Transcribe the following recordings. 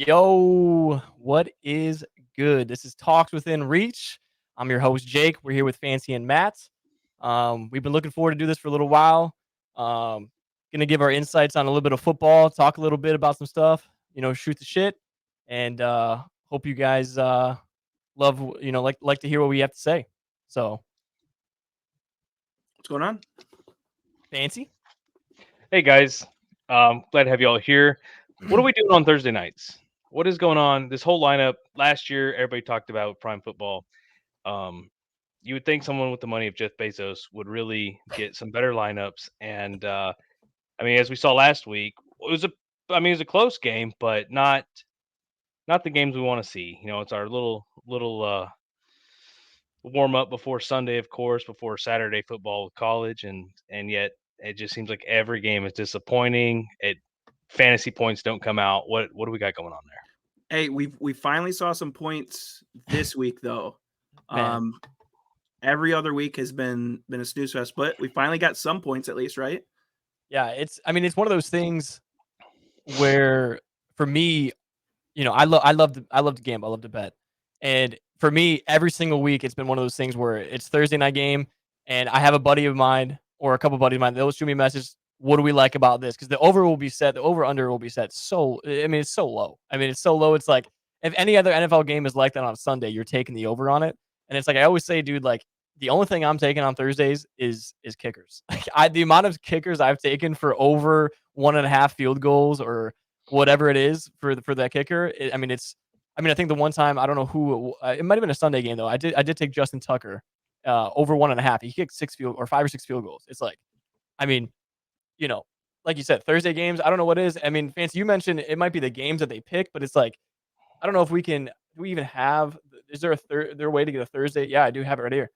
Yo, what is good? This is Talks Within Reach. I'm your host, Jake. We're here with Fancy and Matt. We've been looking forward to do this for a little while. Gonna give our insights on a little bit of football, talk a little bit about some stuff, shoot the shit, and hope you guys love, like to hear what we have to say. So, What's going on? Fancy. Hey guys, glad to have you all here. What are we doing on Thursday nights? What is going on? This whole lineup last year, everybody talked about prime football. You would think someone with the money of Jeff Bezos would really get some better lineups. And as we saw last week, it was a close game, but not the games we want to see. It's our little warm up before Sunday, of course, before Saturday football with college, and yet it just seems like every game is disappointing. Fantasy points don't come out. What do we got going on there? Hey, we finally saw some points this week though. Man. Every other week has been a snooze fest, but we finally got some points at least, right? Yeah, it's one of those things where for me, I love to gamble, I love to bet. And for me, every single week it's been one of those things where it's Thursday night game and I have a buddy of mine or a couple buddies of mine, they'll shoot me a message, what do we like about this? Because the over under will be set it's so low. It's so low. It's like if any other NFL game is like that on Sunday, you're taking the over on it. And it's like I always say, dude, like the only thing I'm taking on Thursdays is kickers. The amount of kickers I've taken for over 1.5 field goals or whatever it is for that kicker. I think the one time I don't know who it might have been a Sunday game though. I did take Justin Tucker over 1.5. He kicked 5 or 6 field goals. It's like, I mean, you know, like you said, Thursday games. I don't know what it is. Fancy, you mentioned it might be the games that they pick, but it's like I don't know if we can. Do we even have? Is there a way to get a Thursday? Yeah, I do have it right here.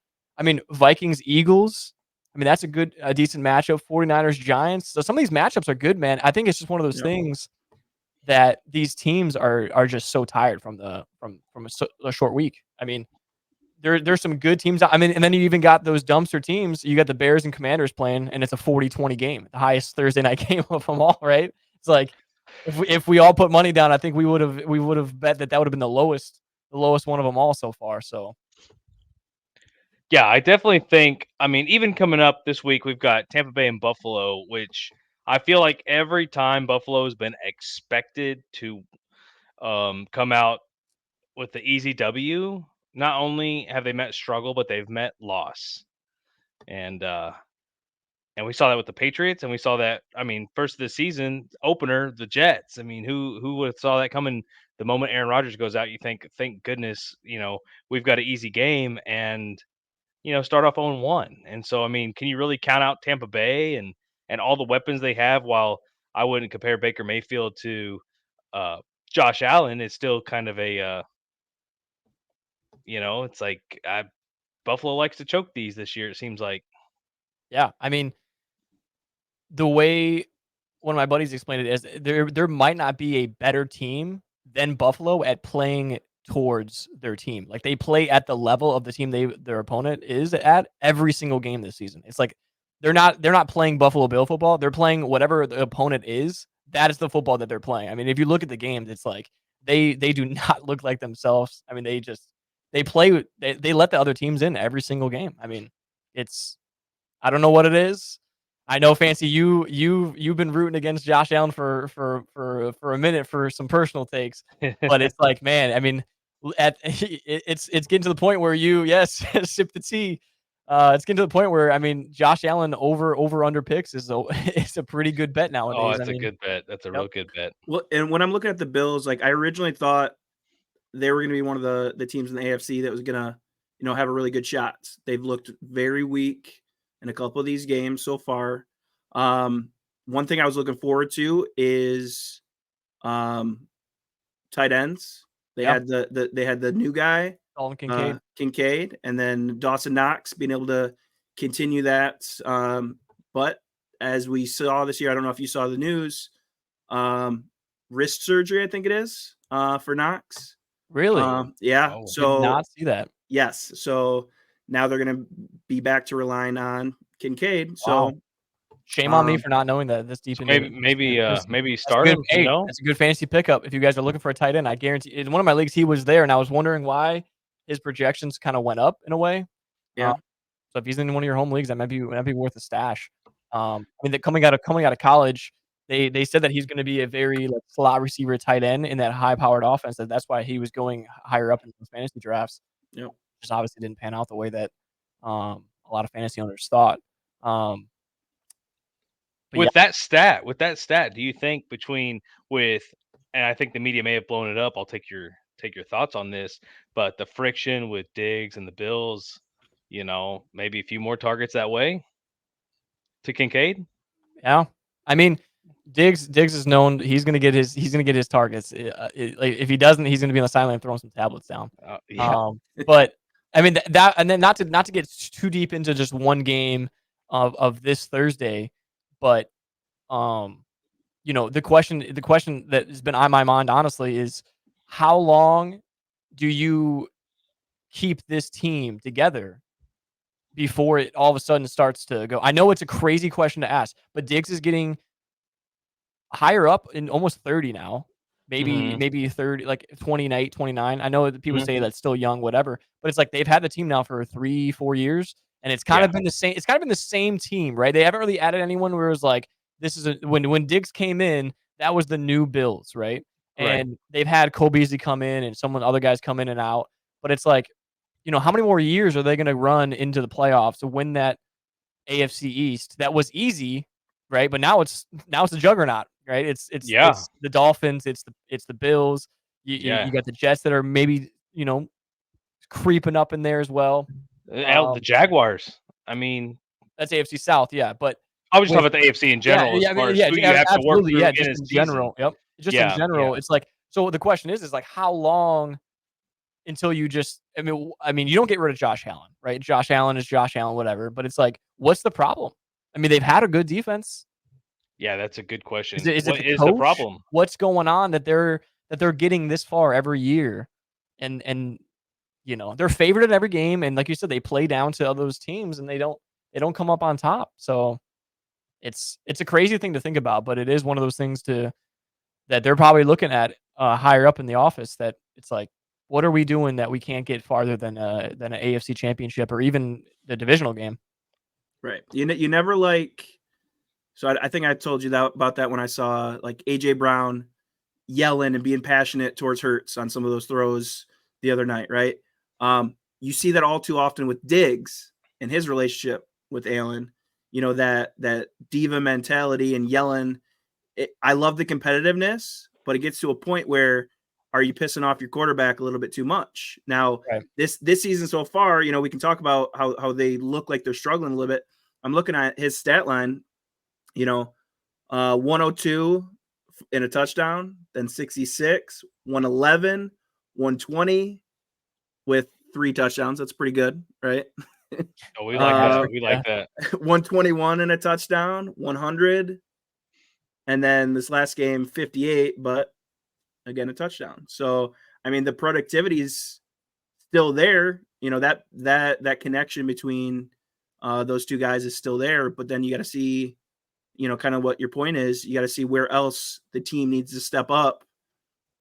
Vikings Eagles. That's a decent matchup. 49ers Giants. So some of these matchups are good, man. I think it's just one of those things that these teams are just so tired from a short week. There's some good teams. And then you even got those dumpster teams. You got the Bears and Commanders playing, and it's a 40-20 game, the highest Thursday night game of them all, right? It's like if we all put money down, I think we would have bet that would have been the lowest one of them all so far. So Yeah, I definitely think. Even coming up this week, we've got Tampa Bay and Buffalo, which I feel like every time Buffalo has been expected to come out with the easy W. Not only have they met struggle, but they've met loss, and we saw that with the Patriots, and we saw that. First of the season opener, the Jets. Who would have saw that coming? The moment Aaron Rodgers goes out, you think, thank goodness, we've got an easy game, and start off 0-1. And so, can you really count out Tampa Bay and all the weapons they have? While I wouldn't compare Baker Mayfield to Josh Allen, it's still kind of a it's like Buffalo likes to choke these this year. It seems like. yeah, the way one of my buddies explained it is there might not be a better team than Buffalo at playing towards their team. Like they play at the level of the team their opponent is at every single game this season. It's like they're not playing Buffalo Bill football. They're playing whatever the opponent is. That is the football that they're playing. If you look at the games, it's like they do not look like themselves. They let the other teams in every single game. It's I don't know what it is. I know, Fancy, you've been rooting against Josh Allen for a minute for some personal takes, but it's like, man, it's getting to the point where sip the tea. It's getting to the point where Josh Allen over under picks is it's a pretty good bet Oh, nowadays. that's a good bet. That's a real good bet. Well, and when I'm looking at the Bills, like I originally thought they were going to be one of the teams in the AFC that was going to, have a really good shot. They've looked very weak in a couple of these games so far. One thing I was looking forward to is tight ends. They had the new guy, Dalton Kincaid, and then Dawson Knox being able to continue that. But as we saw this year, I don't know if you saw the news, wrist surgery, I think it is, for Knox. Really? Yeah. Oh. So did not see that. Yes. So now they're going to be back to relying on Kincaid. So Wow. Shame on me for not knowing that this deep So into maybe That's start good. him. Hey, that's a good fantasy pickup. If you guys are looking for a tight end, I guarantee in one of my leagues he was there, and I was wondering why his projections kind of went up in a way. Yeah. So if he's in one of your home leagues, that might be worth a stash. I mean, that coming out of college, they said that he's going to be a very like slot receiver tight end in that high powered offense. That's why he was going higher up in those fantasy drafts. Yep. Just obviously didn't pan out the way that a lot of fantasy owners thought. But yeah, With that stat, do you think and I think the media may have blown it up. I'll take your thoughts on this, but the friction with Diggs and the Bills, maybe a few more targets that way to Kincaid. yeah. I mean, Diggs is known. He's gonna get his targets. Like if he doesn't, he's gonna be on the sideline throwing some tablets down. Yeah. But I mean that, and then not to get too deep into just one game of this Thursday, but the question that has been on my mind honestly is how long do you keep this team together before it all of a sudden starts to go? I know it's a crazy question to ask, but Diggs is getting higher up in almost 30 now. Mhm. Maybe 30, like 28, 29. I know that people Mhm. say that's still young, whatever, but it's like they've had the team now for 3-4 years, and it's kind Yeah. of been the same. It's kind of been the same team, right? They haven't really added anyone where it was like this is when Diggs came in, that was the new Bills, right? Right. And they've had Cole Beasley come in and other guys come in and out, but it's like, how many more years are they going to run into the playoffs to win that AFC East? That was easy, right? But now it's a juggernaut, right? Yeah. It's the Dolphins, it's the Bills. Yeah. You got the Jets that are maybe creeping up in there as well. The Jaguars. I mean, That's AFC South, yeah. But I was just with talking about the AFC in yeah, general as yeah, I far mean, as yeah, who you have to work absolutely, through yeah. in Just a in season. general, yep. Just in Yeah. general, Yeah. it's like so. The question is like how long until you just? I mean, you don't get rid of Josh Allen, right? Josh Allen is Josh Allen, whatever. But it's like, what's the problem? I mean, they've had a good defense. Yeah, that's a good Is question. it What the is the coach? problem? What's going on that they're getting this far every year, and they're favored at every game, and like you said, they play down to all those teams, and they don't come up on top. So it's a crazy thing to think about, but it is one of those things that they're probably looking at higher up in the office. That it's like, what are we doing that we can't get farther than an AFC championship or even the divisional game? Right. You never like. So I think I told you about that when I saw like AJ Brown yelling and being passionate towards Hurts on some of those throws the other night, right? You see that all too often with Diggs and his relationship with Allen. That diva mentality and yelling. I love the competitiveness, but it gets to a point where are you pissing off your quarterback a little bit too much? Now, Right. this season so far, we can talk about how they look like they're struggling a little bit. I'm looking at his stat line, 102 in a touchdown, then 66, 111, 120 with 3 touchdowns. That's pretty good, right? Oh, we like that. We Yeah. like that. 121 in a touchdown, 100, and then this last game 58, but again a touchdown. So I mean the productivity is still there. That connection between those two guys is still there. But then you got to see, kind of what your point is. You got to see where else the team needs to step up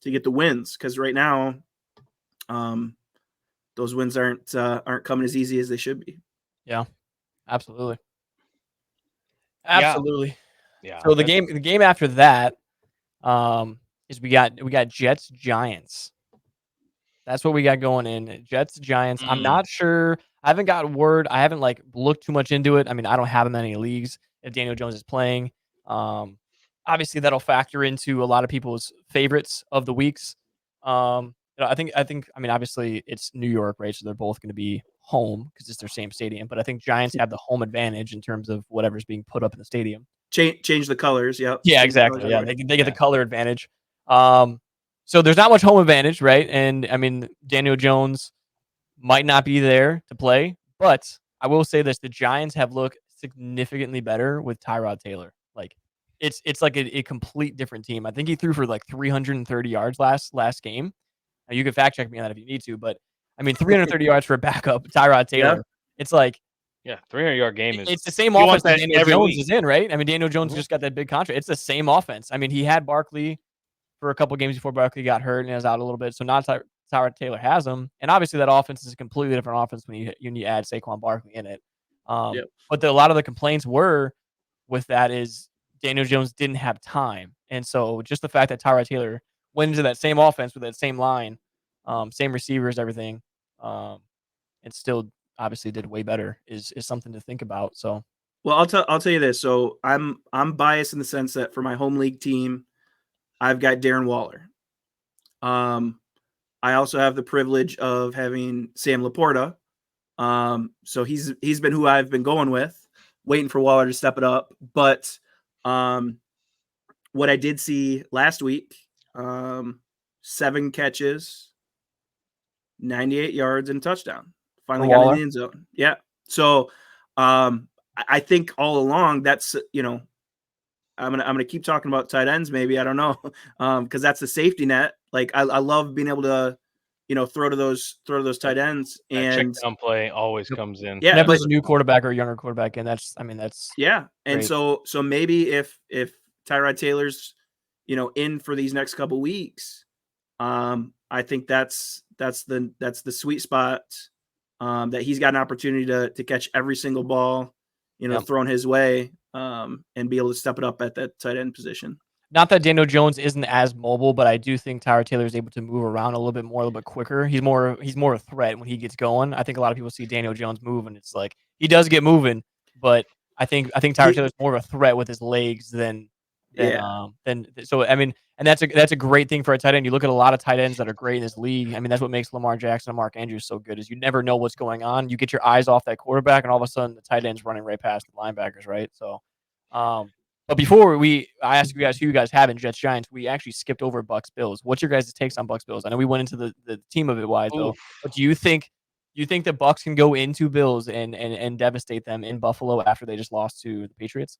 to get the wins. Because right now, those wins aren't coming as easy as they should be. Yeah. Absolutely. Yeah. Absolutely. Yeah. So the game after that is we got Jets Giants. That's what we got going in. Jets Giants. I'm not sure. I haven't got word. I haven't like looked too much into it. I mean, I don't have him in any leagues if Daniel Jones is playing. Obviously that'll factor into a lot of people's favorites of the weeks. I think I mean obviously it's New York, right? So they're both going to be home because it's their same stadium. But I think Giants have the home advantage in terms of whatever's being put up in the stadium. Change the colors. Yep. Yeah, exactly. Yeah, they get the color advantage. So there's not much home advantage, right? And I mean, Daniel Jones might not be there to play, but I will say this: the Giants have looked significantly better with Tyrod Taylor. Like, it's like a complete different team. I think he threw for like 330 yards last game. Now, you can fact check me on that if you need to, but I mean, 330 yards for a backup, Tyrod Taylor. Yeah. It's like Yeah, 300-yard game is. It's the same You want offense that that Daniel every Jones week. is in, right? I mean, Daniel Jones Mhm. just got that big contract. It's the same offense. I mean, he had Barkley for a couple games before Barkley got hurt and was out a little bit. So now Tyrod Taylor has him, and obviously that offense is a completely different offense when you add Saquon Barkley in it. Yep. But a lot of the complaints were with that is Daniel Jones didn't have time, and so just the fact that Tyrod Taylor went into that same offense with that same line, same receivers, everything, and still obviously did way better is something to think about. So. Well, I'll tell you this. So I'm biased in the sense that for my home league team, I've got Darren Waller. I also have the privilege of having Sam Laporta. So he's been who I've been going with, waiting for Waller to step it up. But what I did see last week, 7 catches, 98 yards, and a touchdown. Finally got in the end zone. Yeah. So I think all along that's, I'm gonna keep talking about tight ends. Maybe I don't know, because that's the safety net. Like I love being able to, throw to those tight ends. That check And down play always comes in. yeah, Whenever but there's a new quarterback or a younger quarterback, and that's yeah, and great. so maybe if Tyrod Taylor's, in for these next couple weeks, I think that's the sweet spot, that he's got an opportunity to catch every single ball, thrown his way, and be able to step it up at that tight end position. Not that Daniel Jones isn't as mobile, but I do think Tyrod Taylor is able to move around a little bit more, a little bit quicker. He's more a threat when he gets going. I think a lot of people see Daniel Jones move, and it's like he does get moving, but I think Tyrod Taylor is more of a threat with his legs than Yeah. so. I mean, and that's a great thing for a tight end. You look at a lot of tight ends that are great in this league. I mean, that's what makes Lamar Jackson and Mark Andrews so good is you never know what's going on. You get your eyes off that quarterback, and all of a sudden the tight end's running right past the linebackers, right? So, but before I asked you guys who you guys have in Jets Giants, we actually skipped over Bucks Bills. What's your guys' takes on Bucks Bills? I know we went into the team of it wise though, but do you think the Bucks can go into Bills and devastate them in Buffalo after they just lost to the Patriots?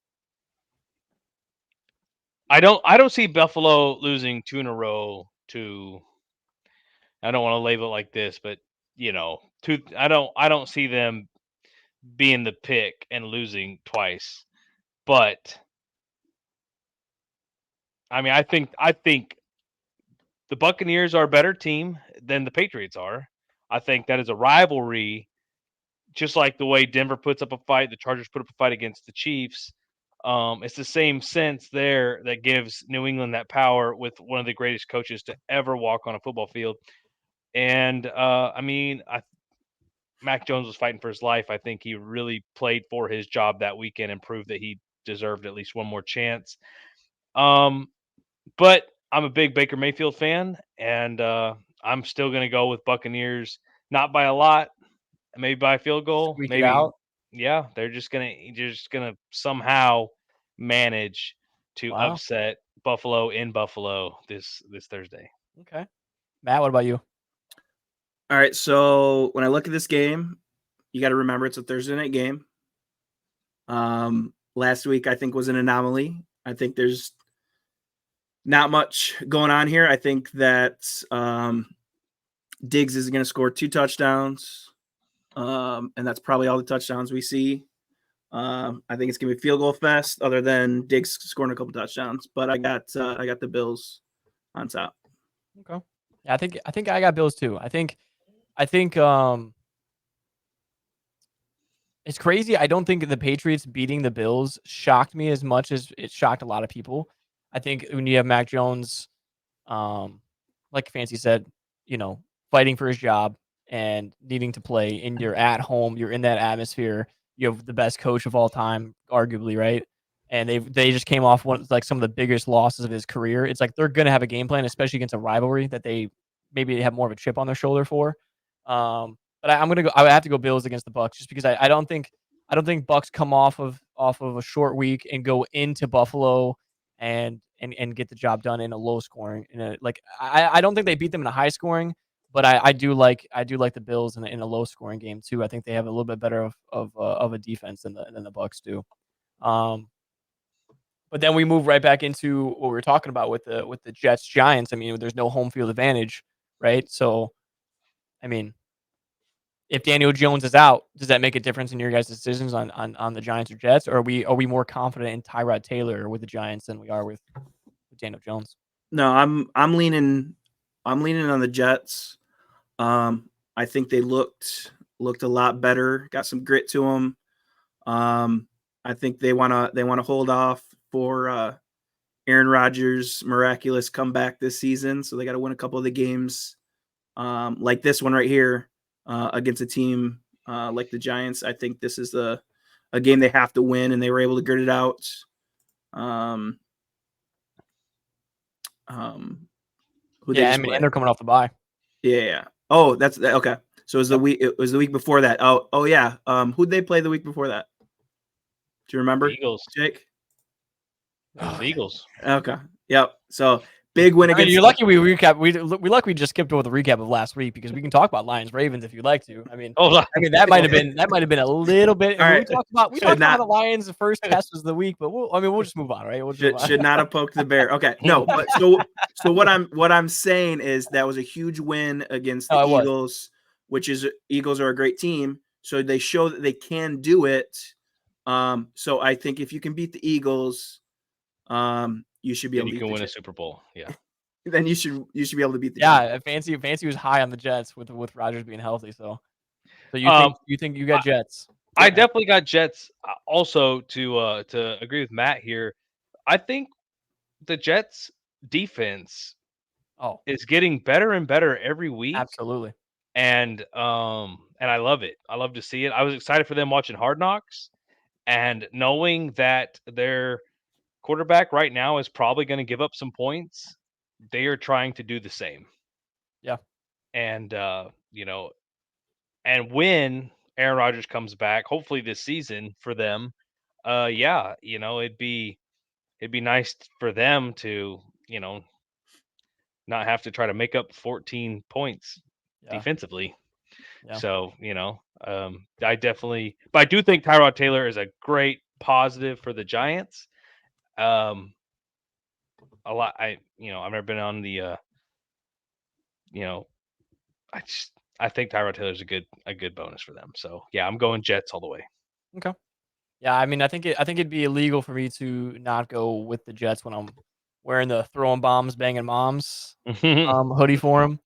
I don't see Buffalo losing 2 in a row to. I don't want to label it like this, but I don't see them being the pick and losing twice. But I mean, I think the Buccaneers are a better team than the Patriots are. I think that is a rivalry, just like the way Denver puts up a fight, the Chargers put up a fight against the Chiefs. It's the same sense there that gives New England that power with one of the greatest coaches to ever walk on a football field. And I mean, Mac Jones was fighting for his life. I think he really played for his job that weekend and proved that he deserved at least one more chance. But I'm a big Baker Mayfield fan, and I'm still going to go with Buccaneers, not by a lot, maybe by a field goal, Squeak it maybe. out. Yeah, they're just gonna somehow manage to Wow. upset Buffalo in Buffalo this Thursday. Okay. Matt, what about you? All right. So when I look at this game, you got to remember it's a Thursday night game. Last week I think was an anomaly. I think there's not much going on here. I think that Diggs is going to score 2 touchdowns, and that's probably all the touchdowns we see. I think it's going to be a field goal fest, other than Diggs scoring a couple touchdowns. But I got the Bills on top. Okay. Yeah, I think I got Bills too. I think it's crazy. I don't think the Patriots beating the Bills shocked me as much as it shocked a lot of people. I think when you have Mac Jones, like Fancy said, fighting for his job and needing to play, and you're at home, you're in that atmosphere. You have the best coach of all time, arguably, right? And they just came off some of the biggest losses of his career. It's like they're gonna have a game plan, especially against a rivalry that they maybe have more of a chip on their shoulder for. But I'm gonna go. I would have to go Bills against the Bucks just because I don't think Bucks come off of a short week and go into Buffalo and get the job done in a low scoring. I don't think they beat them in a high scoring, but I do like the Bills in a low scoring game too. I think they have a little bit better of a defense than the Bucks do. But then we move right back into what we were talking about with the Jets Giants. I mean, there's no home field advantage, right? So, I mean, if Daniel Jones is out, does that make a difference in your guys' decisions on the Giants or Jets? Or are we more confident in Tyrod Taylor with the Giants than we are with Daniel Jones? No, I'm leaning on the Jets. I think they looked a lot better, got some grit to them. I think they want to hold off for Aaron Rodgers' miraculous comeback this season, so they got to win a couple of the games like this one right here against a team like the Giants. I think this is a game they have to win, and they were able to grit it out. Who they Yeah, I just mean, play? and they're coming off the bye. Yeah. Oh, that's okay. So it was the week before that. Oh yeah. Who'd they play the week before that? Do you remember? Eagles. Jake? It was the Eagles. Okay. Yep. So big win I mean, against. you're lucky we recap. We lucky we just skipped over the recap of last week because we can talk about Lions Ravens if you'd like to. I mean, that might have been a little bit. All We right. talked about how the Lions' first test was the week, but we'll just move on, right? Should not have poked the bear. Okay. No, but so what I'm saying is that was a huge win against the Eagles, which is Eagles are a great team. So they show that they can do it. So I think if you can beat the Eagles, you should be able to beat win a Super Bowl. Yeah. Then you should be able to beat the Jets. Fancy was high on the Jets with Rodgers being healthy. So you think you got Jets? I definitely got Jets. Also, to agree with Matt here, I think the Jets defense is getting better and better every week. Absolutely. And I love it. I love to see it. I was excited for them watching Hard Knocks, and knowing that their quarterback right now is probably going to give up some points. They are trying to do the same. Yeah. And and when Aaron Rodgers comes back, hopefully this season for them, it'd be nice for them to, not have to try to make up 14 points defensively. Yeah. So, I definitely, but I do think Tyrod Taylor is a great positive for the Giants. A lot. I've never been on the, I think Tyrod Taylor is a good bonus for them. So yeah, I'm going Jets all the way. Okay. Yeah, I mean, I think it'd be illegal for me to not go with the Jets when I'm wearing the throwing bombs, banging moms hoodie for them.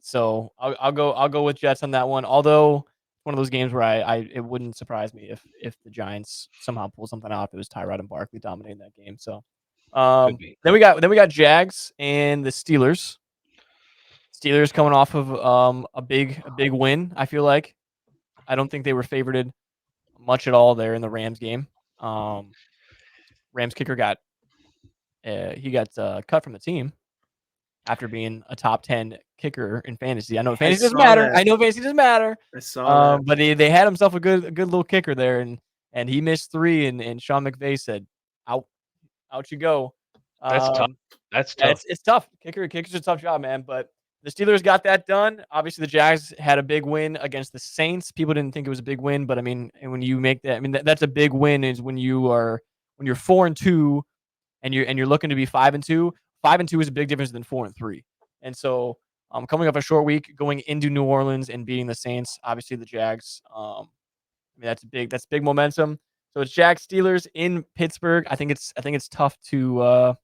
So I'll go with Jets on that one. Although one of those games where it wouldn't surprise me if the Giants somehow pull something out if it was Tyrod and Barkley dominating that game. So then we got Jags and the Steelers. Steelers coming off of a big win. I feel like I don't think they were favored much at all there in the Rams game. Rams kicker got cut from the team after being a top 10 kicker in fantasy. I know fantasy doesn't matter. I saw that. But they had himself a good little kicker there, and he missed 3, and Sean McVay said, "Out you go." That's tough. That's tough. It's tough. Kicker's a tough job, man. But the Steelers got that done. Obviously, the Jags had a big win against the Saints. People didn't think it was a big win, but I mean, and when you make that, I mean, that's a big win. Is when you're 4-2, and you're looking to be 5-2. 5-2 is a big difference than 4-3. And so, coming off a short week, going into New Orleans and beating the Saints, obviously the Jags. I mean, that's big momentum. So it's Jags Steelers in Pittsburgh. I think it's tough to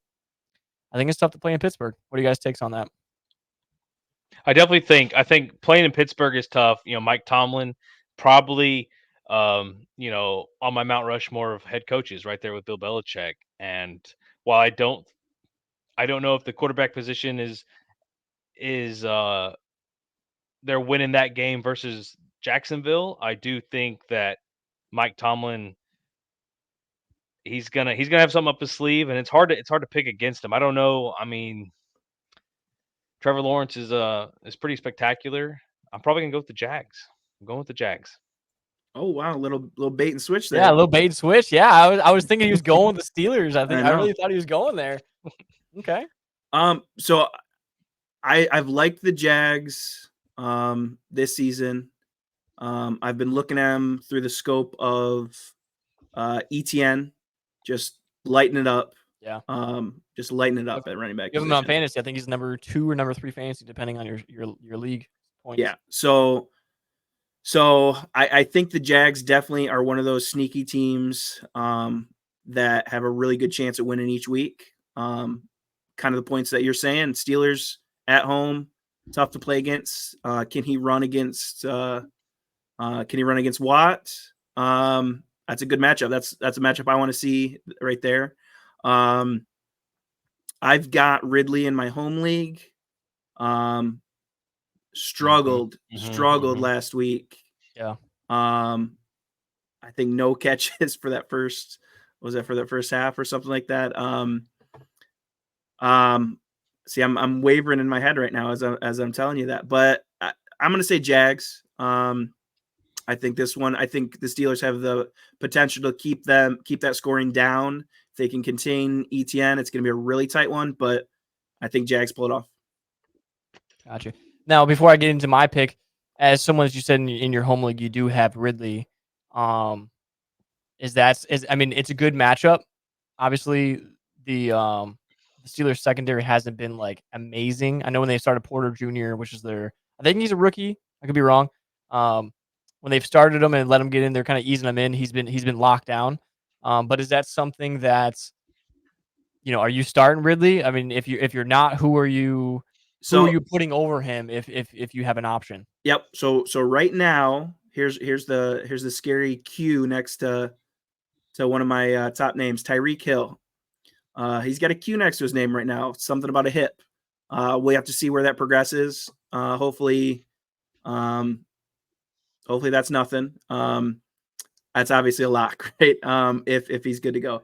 play in Pittsburgh. What are you guys' takes on that? I think playing in Pittsburgh is tough. Mike Tomlin probably on my Mount Rushmore of head coaches right there with Bill Belichick. And while I don't know if the quarterback position is they're winning that game versus Jacksonville, I do think that Mike Tomlin he's gonna have something up his sleeve, and it's hard to pick against him. I don't know. I mean, Trevor Lawrence is pretty spectacular. I'm probably gonna go with the Jags. I'm going with the Jags. Oh wow, little bait and switch there. Yeah, a little bait and switch. Yeah, I was thinking he was going with the Steelers. I really thought he was going there. Okay. So I've liked the Jags this season. I've been looking at them through the scope of ETN, just lighten it up. Yeah. Just lighten it up at running back. You have him on fantasy. I think he's number 2 or number 3 fantasy, depending on your league points. Yeah. So So I think the Jags definitely are one of those sneaky teams that have a really good chance at winning each week. Kind of the points that you're saying. Steelers at home, tough to play against. Can he run against Watt? That's a good matchup. That's a matchup I want to see right there. I've got Ridley in my home league. Struggled last week. Yeah. I think no catches for that first half or something like that. See, I'm wavering in my head right now as I'm telling you that, but I'm going to say Jags. I think this one. I think the Steelers have the potential to keep that scoring down. If they can contain ETN, it's going to be a really tight one. But I think Jags pull it off. Gotcha. Now, before I get into my pick, as someone, as you said in your home league, you do have Ridley. I mean, it's a good matchup. Obviously, the Steelers secondary hasn't been like amazing. I know when they started Porter Jr., which is I think he's a rookie. I could be wrong. When they've started him and let him get in, they're kind of easing him in. He's been locked down. But is that something that, are you starting Ridley? I mean, if you're not, who are you putting over him if you have an option? Yep. So right now, here's the scary Q next to one of my top names, Tyreek Hill. He's got a Q next to his name right now. Something about a hip. We have to see where that progresses. Hopefully that's nothing. That's obviously a lock, right? If he's good to go.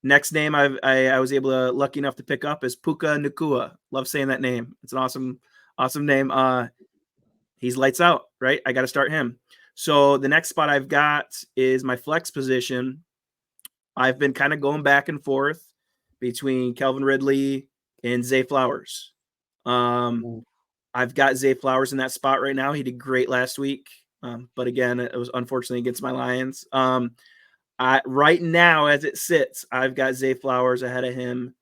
Next name I was lucky enough to pick up is Puka Nacua. Love saying that name. It's an awesome name. He's lights out, right? I got to start him. So the next spot I've got is my flex position. I've been kind of going back and forth between Calvin Ridley and Zay Flowers. I've got Zay Flowers in that spot right now. He did great last week. But again, it was unfortunately against my Lions. Right now, as it sits, I've got Zay Flowers ahead of him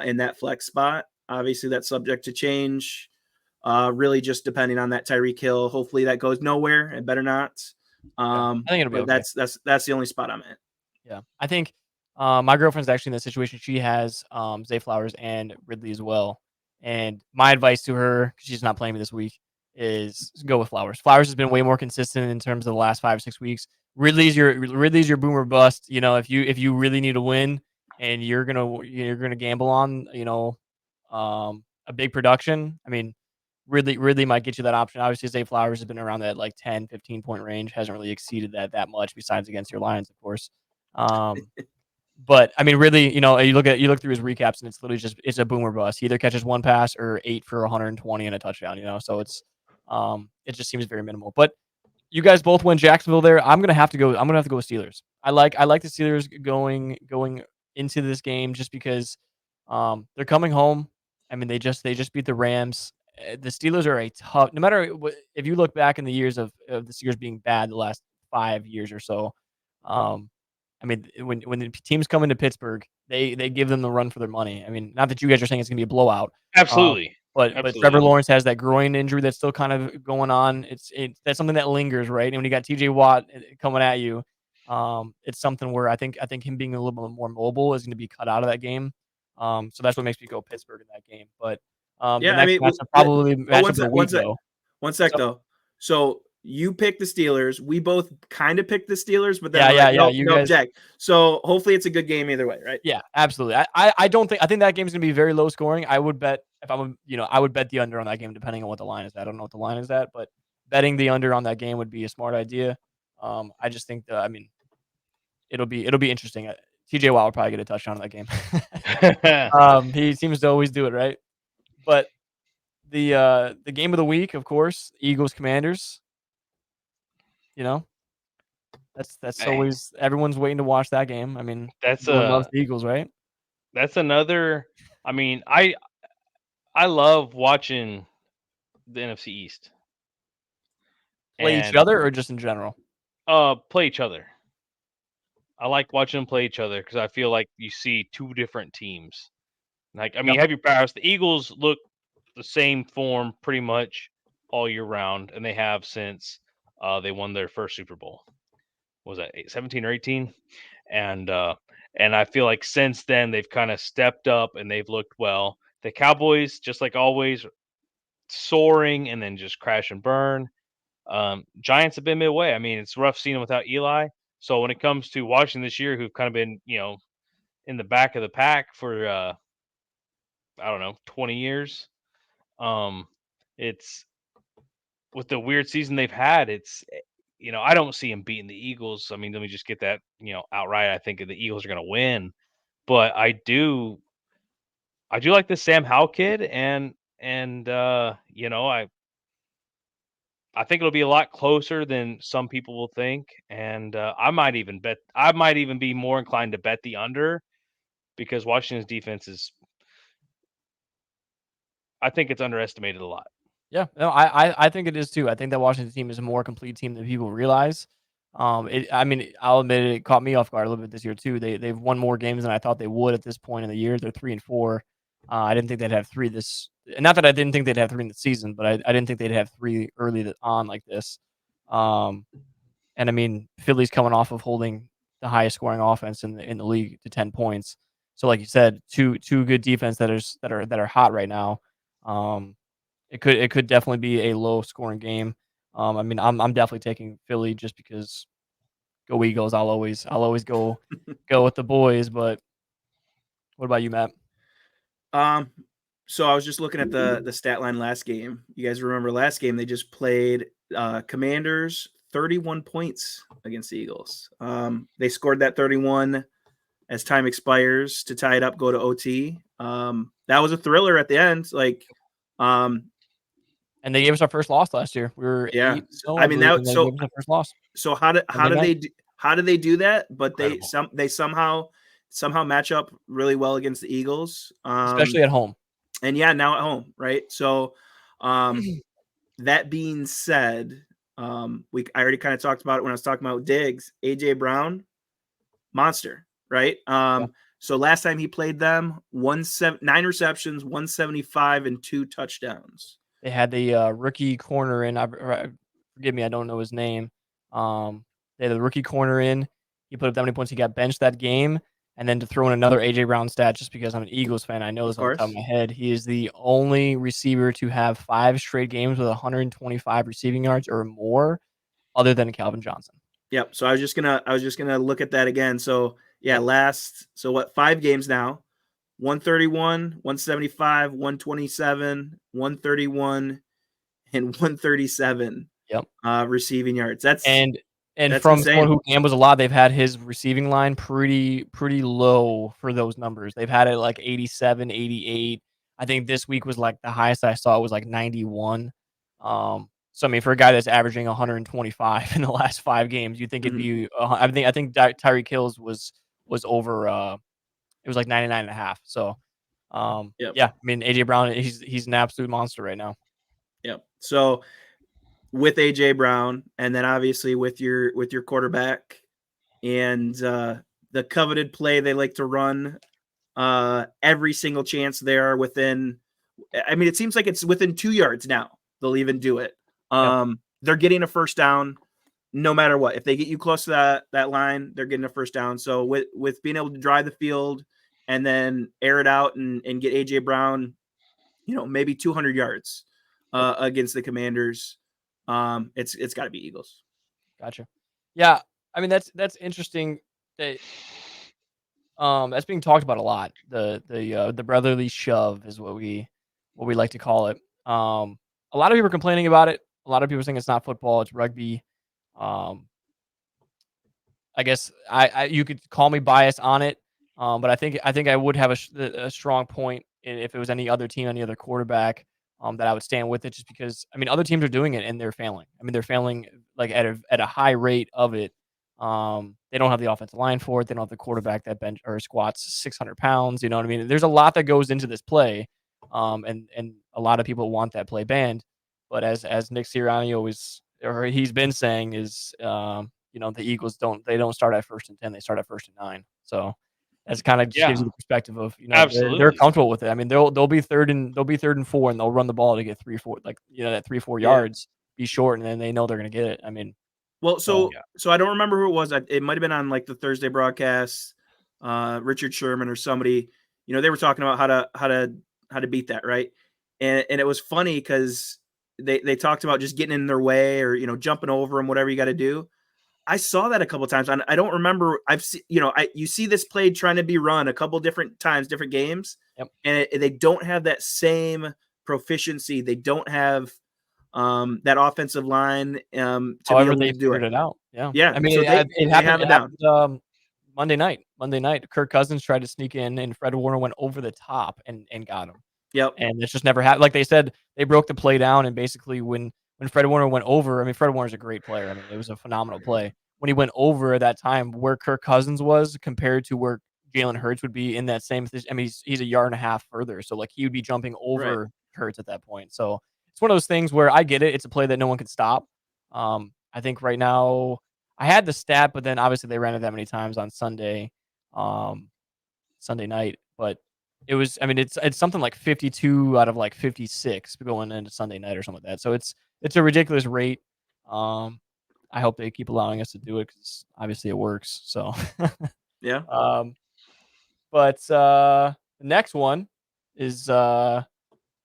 in that flex spot. Obviously, that's subject to change. Really just depending on that Tyreek Hill. Hopefully that goes nowhere. It better not. I think it'll be okay. That's the only spot I'm at. Yeah. I think my girlfriend's actually in this situation. She has Zay Flowers and Ridley as well. And my advice to her, because she's not playing me this week, is go with Flowers. Flowers has been way more consistent in terms of the last 5 or 6 weeks. Ridley's your boomer bust. If you really need to win and you're gonna gamble on a big production. I mean, Ridley might get you that option. Obviously, Zay Flowers has been around that like 10, 15 point range. Hasn't really exceeded that much, besides against your Lions, of course. But I mean, really, you look through his recaps and it's literally it's a boomer bust. He either catches one pass or 8 for 120 and a touchdown. So it just seems very minimal. But you guys both win Jacksonville there. I'm gonna have to go with Steelers. I like the Steelers going into this game just because they're coming home. I mean, they just beat the Rams. The Steelers are a tough. No matter if you look back in the years of the Steelers being bad the last 5 years or so. I mean, when the teams come into Pittsburgh, they give them the run for their money. I mean, not that you guys are saying it's gonna be a blowout. Absolutely. But Trevor Lawrence has that groin injury that's still kind of going on. That's something that lingers, right? And when you got TJ Watt coming at you, it's something where I think him being a little bit more mobile is going to be cut out of that game. So that's what makes me go Pittsburgh in that game. But the next matchup probably matchup of the week though. One sec though. So you picked the Steelers. We both kind of picked the Steelers, but then guys, Jack. So hopefully it's a good game either way, right? Yeah, absolutely. I think that game's gonna be very low scoring. I would bet I would bet the under on that game depending on what the line is at. I don't know what the line is at, but betting the under on that game would be a smart idea. I just think that it'll be interesting. TJ Watt will probably get a touchdown in that game. He seems to always do it, right? But the game of the week, of course, Eagles Commanders. That's always everyone's waiting to watch that game. I mean, everyone loves the Eagles, right? That's another. I mean, I love watching the NFC East. Play each other or just in general? Play each other. I like watching them play each other because I feel like you see two different teams. Like, I mean, you have your powers. The Eagles look the same form pretty much. all year round, and they have since they won their first Super Bowl. What was that 17 or 18? And I feel like since then they've kind of stepped up and they've looked well. The Cowboys, just like always, soaring and then just crash and burn. Giants have been midway. I mean, it's rough seeing them without Eli. So when it comes to Washington this year, who've kind of been, in the back of the pack for I don't know, 20 years, it's with the weird season they've had. I don't see them beating the Eagles. I mean, let me just get that outright. I think the Eagles are going to win, but I do like this Sam Howell kid, and I think it'll be a lot closer than some people will think, and I might even be more inclined to bet the under because Washington's defense is, I think it's underestimated a lot. Yeah, no, I think it is too. I think that Washington team is a more complete team than people realize. I mean, I'll admit it caught me off guard a little bit this year too. They've won more games than I thought they would at this point in the year. They're 3-4. I didn't think they'd have three this. Not that I didn't think they'd have three in the season, but I didn't think they'd have three early on like this. And I mean, Philly's coming off of holding the highest scoring offense in the league to 10 points. So, like you said, two good defense that are hot right now. It could definitely be a low scoring game. I mean, I'm definitely taking Philly just because go Eagles. I'll always go with the boys. But what about you, Matt? So I was just looking at the stat line last game. You guys remember last game they just played Commanders 31 points against the Eagles. They scored that 31 as time expires to tie it up, go to OT. That was a thriller at the end. And they gave us our first loss last year. We were 8-0, I mean believe, that. and they gave us our first loss. So how did they do that? But Incredible. they somehow match up really well against the Eagles, Especially at home. and now at home, right? So, that being said, I already kind of talked about it when I was talking about Diggs. AJ Brown, monster, right? So last time he played them, 9 receptions, 175, and 2 touchdowns. They had the rookie corner in. Forgive me, I don't know his name. They had the rookie corner in. He put up that many points. He got benched that game. And then to throw in another AJ Brown stat, just because I'm an Eagles fan, I know this off the top of my head. He is the only receiver to have 5 straight games with 125 receiving yards or more, other than Calvin Johnson. Yep. So I was just gonna look at that again. So Yep. 5 games now. 131, 175, 127, 131, and 137. Yep. Receiving yards. That's from insane. someone who gambles a lot, they've had his receiving line pretty low for those numbers. They've had it like 87, 88. I think this week was like the highest I saw was like 91. So I mean, for a guy that's averaging 125 in the last 5 games, you'd think it'd be. I think Tyreek Hill's was over. It was like 99.5. So, yeah. I mean, AJ Brown, he's an absolute monster right now. Yep. So with AJ Brown, and then obviously with your quarterback, and the coveted play they like to run, every single chance they are within. I mean, it seems like it's within 2 yards now. They'll even do it. They're getting a first down no matter what. If they get you close to that line, they're getting a first down. So with being able to drive the field and then air it out and get AJ Brown, maybe 200 yards against the Commanders, it's got to be Eagles. Gotcha. Yeah, I mean that's interesting. That's being talked about a lot. The brotherly shove is what we like to call it. A lot of people are complaining about it. A lot of people think it's not football, it's rugby. I guess you could call me biased on it, but I think I would have a strong point if it was any other team, any other quarterback, that I would stand with it, just because I mean other teams are doing it and they're failing. I mean they're failing like at a high rate of it. They don't have the offensive line for it. They don't have the quarterback that bench or squats 600 pounds. You know what I mean? There's a lot that goes into this play, and a lot of people want that play banned. But as Nick Sirianni he's been saying is, the Eagles don't start at 1st and 10, they start at 1st and 9. So That's kind of just gives Yeah, you the perspective of, they're absolutely. comfortable with it. I mean, they'll be third and 4, and they'll run the ball to get 3, 4, like, that 3, 4 Yeah. yards, be short, and then they know they're gonna get it. I mean, Well, so so I don't remember who it was. It might have been on like the Thursday broadcast, Richard Sherman or somebody. They were talking about how to beat that, right? And it was funny because they talked about just getting in their way or jumping over them, whatever you got to do. I saw that a couple of times. I don't remember. I've seen, you see this play trying to be run a couple different times, different games, Yep. and they don't have that same proficiency. They don't have that offensive line to however, be they able to do figured it. it out. Yeah. Yeah, I mean, so it they happened have it down. Monday night. Kirk Cousins tried to sneak in, and Fred Warner went over the top and got him. Yep. And it's just never happened. Like they said, they broke the play down, and basically when Fred Warner went over, I mean, Fred Warner's a great player. I mean, it was a phenomenal play. When he went over at that time, where Kirk Cousins was compared to where Jalen Hurts would be in that same position, I mean, he's a yard and a half further, so like he would be jumping Right. over Hurts at that point. So it's one of those things where I get it. It's a play that no one could stop. I think right now I had the stat, but then obviously they ran it that many times on Sunday, Sunday night, but it was, I mean, it's something like 52 out of like 56 going into Sunday night or something like that. So it's a ridiculous rate. I hope they keep allowing us to do it because obviously it works. So, Yeah. but the next one is the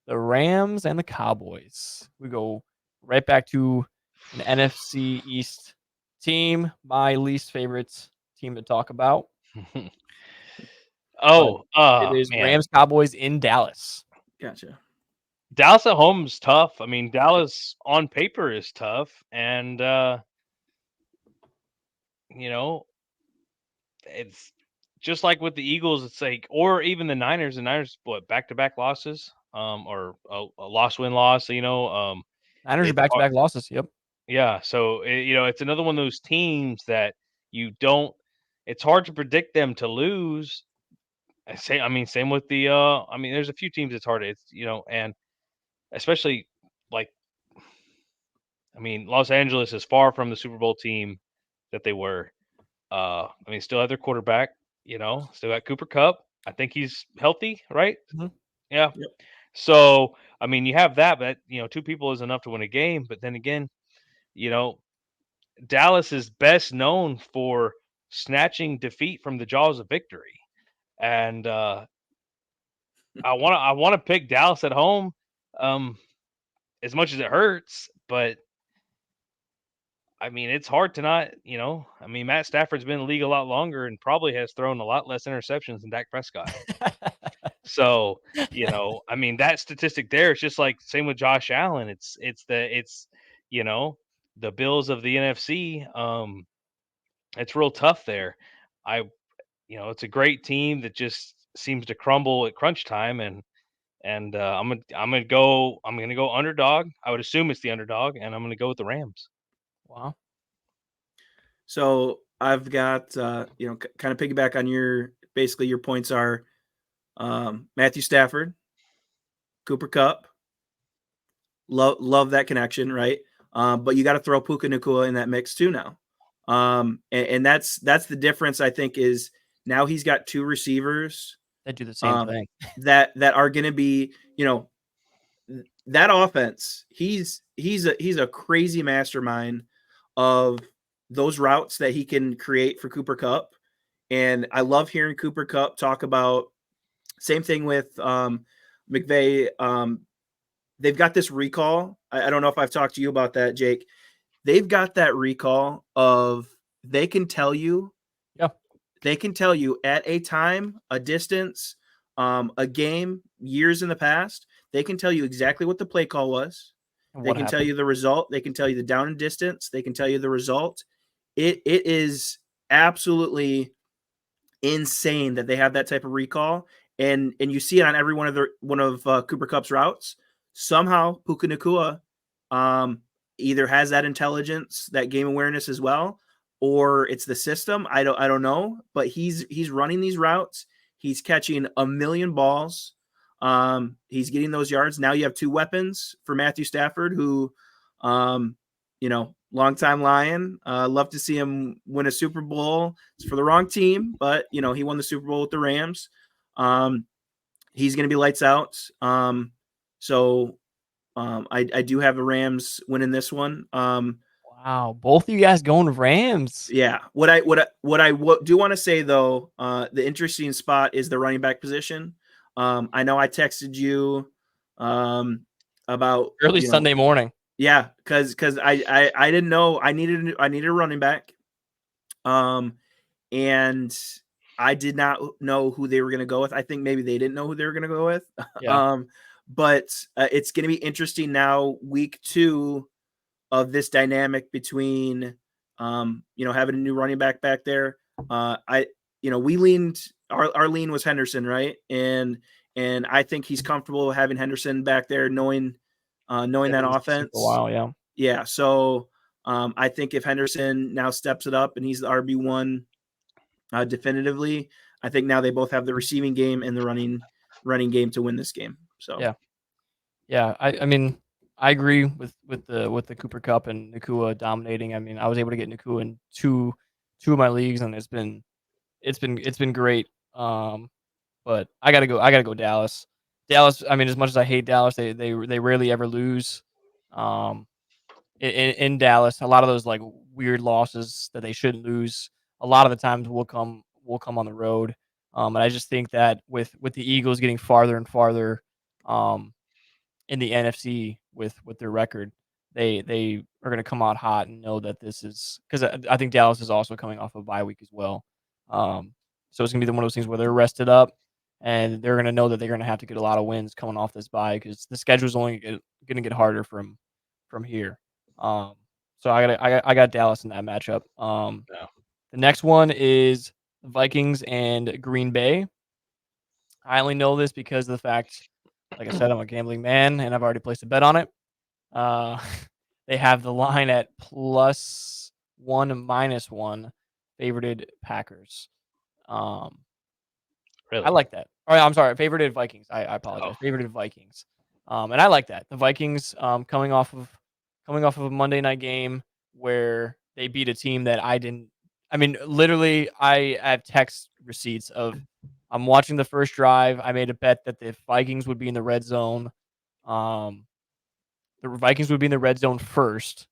Rams and the Cowboys. We go right back to an NFC East team, my least favorite team to talk about. But it is Man, Rams Cowboys in Dallas. Gotcha. Dallas at home is tough. I mean, Dallas on paper is tough, and you know, it's just like with the Eagles. It's like, or even the Niners. The Niners, what, back-to-back losses, or a loss-win-loss. Niners are It's back-to-back losses. Yep. Yeah, so it's another one of those teams that you don't. It's hard to predict them to lose. Same with the. There's a few teams it's hard. And especially like, Los Angeles is far from the Super Bowl team that they were. Still have their quarterback. Still got Cooper Cup. I think he's healthy, right? Mhm. Yeah. Yep. So you have that, but two people is enough to win a game. But then again, you know, Dallas is best known for snatching defeat from the jaws of victory, and I want to pick Dallas at home, um, as much as it hurts. But it's hard to not. Matt Stafford's been in the league a lot longer and probably has thrown a lot less interceptions than Dak Prescott. So that statistic there is just like same with Josh Allen. It's the Bills of the NFC. It's real tough there. I it's a great team that just seems to crumble at crunch time, and I'm gonna go underdog. I would assume it's the underdog, and I'm gonna go with the Rams. Wow. So I've got kind of piggyback on your points are Matthew Stafford, Cooper Cup. Love that connection, right? But you got to throw Puka Nacua in that mix too now. And that's the difference, I think, is now he's got two receivers They do the same thing. that are going to be, that offense. He's a crazy mastermind of those routes that he can create for Cooper Cup. And I love hearing Cooper Cup talk about same thing with McVay. They've got this recall. I don't know if I've talked to you about that, Jake. They've got that recall of they can tell you at a time, a distance, a game, years in the past. They can tell you exactly what the play call was. And They what can tell happened? you the result. They can tell you the down and distance. They can tell you the result. It is absolutely insane that they have that type of recall, and you see it on every one of Cooper Kupp's routes. Somehow Puka Nacua either has that intelligence, that game awareness as well, or it's the system. I don't know, but he's running these routes. He's catching a million balls. He's getting those yards. Now you have two weapons for Matthew Stafford, who, longtime Lion. Love to see him win a Super Bowl. It's for the wrong team, but you know he won the Super Bowl with the Rams. He's going to be lights out. So I do have the Rams winning this one. Wow, both of you guys going Rams. Yeah. What I do want to say though, the interesting spot is the running back position. I know I texted you about Early Sunday morning. Yeah, because I didn't know I needed a running back, and I did not know who they were going to go with. I think maybe they didn't know who they were going to go with. Yeah. But it's going to be interesting now, week 2 of this dynamic between, having a new running back there. We leaned our lean was Henderson, right? And I think he's comfortable having Henderson back there, knowing that For a offense. while, yeah. Yeah. So I think if Henderson now steps it up and he's the RB1 definitively, I think now they both have the receiving game and the running game to win this game. So yeah. I mean, I agree with the Cooper Cup and Nakua dominating. I mean, I was able to get Nakua in two of my leagues, and it's been great. But I gotta go Dallas. Dallas. I mean, as much as I hate Dallas, they rarely ever lose. In Dallas, a lot of those like weird losses that they shouldn't lose, a lot of the times will come on the road. And I just think that with the Eagles getting farther and farther, um, in the NFC with their record, they are going to come out hot and know that this is because I think Dallas is also coming off a bye week as well. Um, so it's going to be one of those things where they're rested up and they're going to know that they're going to have to get a lot of wins coming off this bye because the schedule is only going to get harder from here. Um, so I got Dallas in that matchup. Yeah. The next one is Vikings and Green Bay. I only know this because of the fact, like I said, I'm a gambling man and I've already placed a bet on it. Uh, they have the line at +1 -1, favorited Packers. Um, I Really? like that. Or I'm sorry, favorited Vikings. I Oh. apologize. Favorited Vikings. And I like that. The Vikings coming off of a Monday night game where they beat a team that I didn't. I mean, literally, I have text receipts of I'm watching the first drive. I made a bet that the Vikings would be in the red zone. Um, the Vikings would be in the red zone first,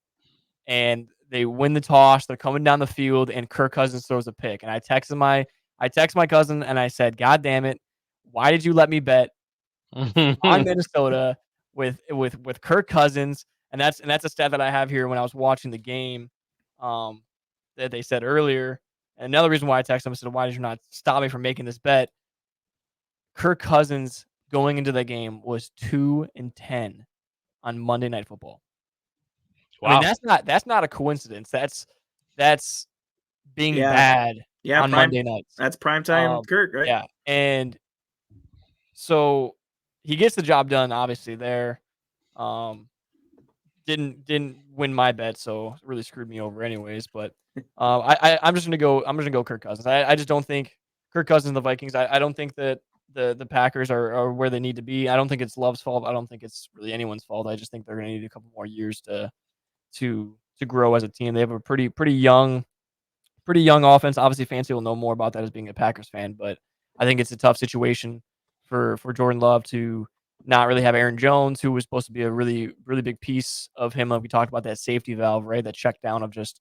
and they win the toss. They're coming down the field, and Kirk Cousins throws a pick. And I text my cousin, and I said, "God damn it, why did you let me bet on Minnesota with Kirk Cousins?" And that's a stat that I have here when I was watching the game, that they said earlier. And another reason why I texted him, I said, "Why did you not stop me from making this bet?" Kirk Cousins going into the game was 2-10 on Monday Night Football. I mean, Wow. that's not a coincidence. That's being yeah, bad on prime. Monday nights. That's prime time, Kirk, right? Yeah, and so he gets the job done. Obviously, there, um, didn't win my bet, so it really screwed me over, anyways. But I'm just gonna go. I'm just gonna go Kirk Cousins. I just don't think Kirk Cousins and the Vikings. I don't think that the Packers are where they need to be. I don't think it's Love's fault. I don't think it's really anyone's fault. I just think they're gonna need a couple more years to grow as a team. They have a pretty young offense. Obviously, Fancy will know more about that as being a Packers fan, but I think it's a tough situation for Jordan Love to not really have Aaron Jones, who was supposed to be a really big piece of him. Like we talked about that safety valve, right? That check down of just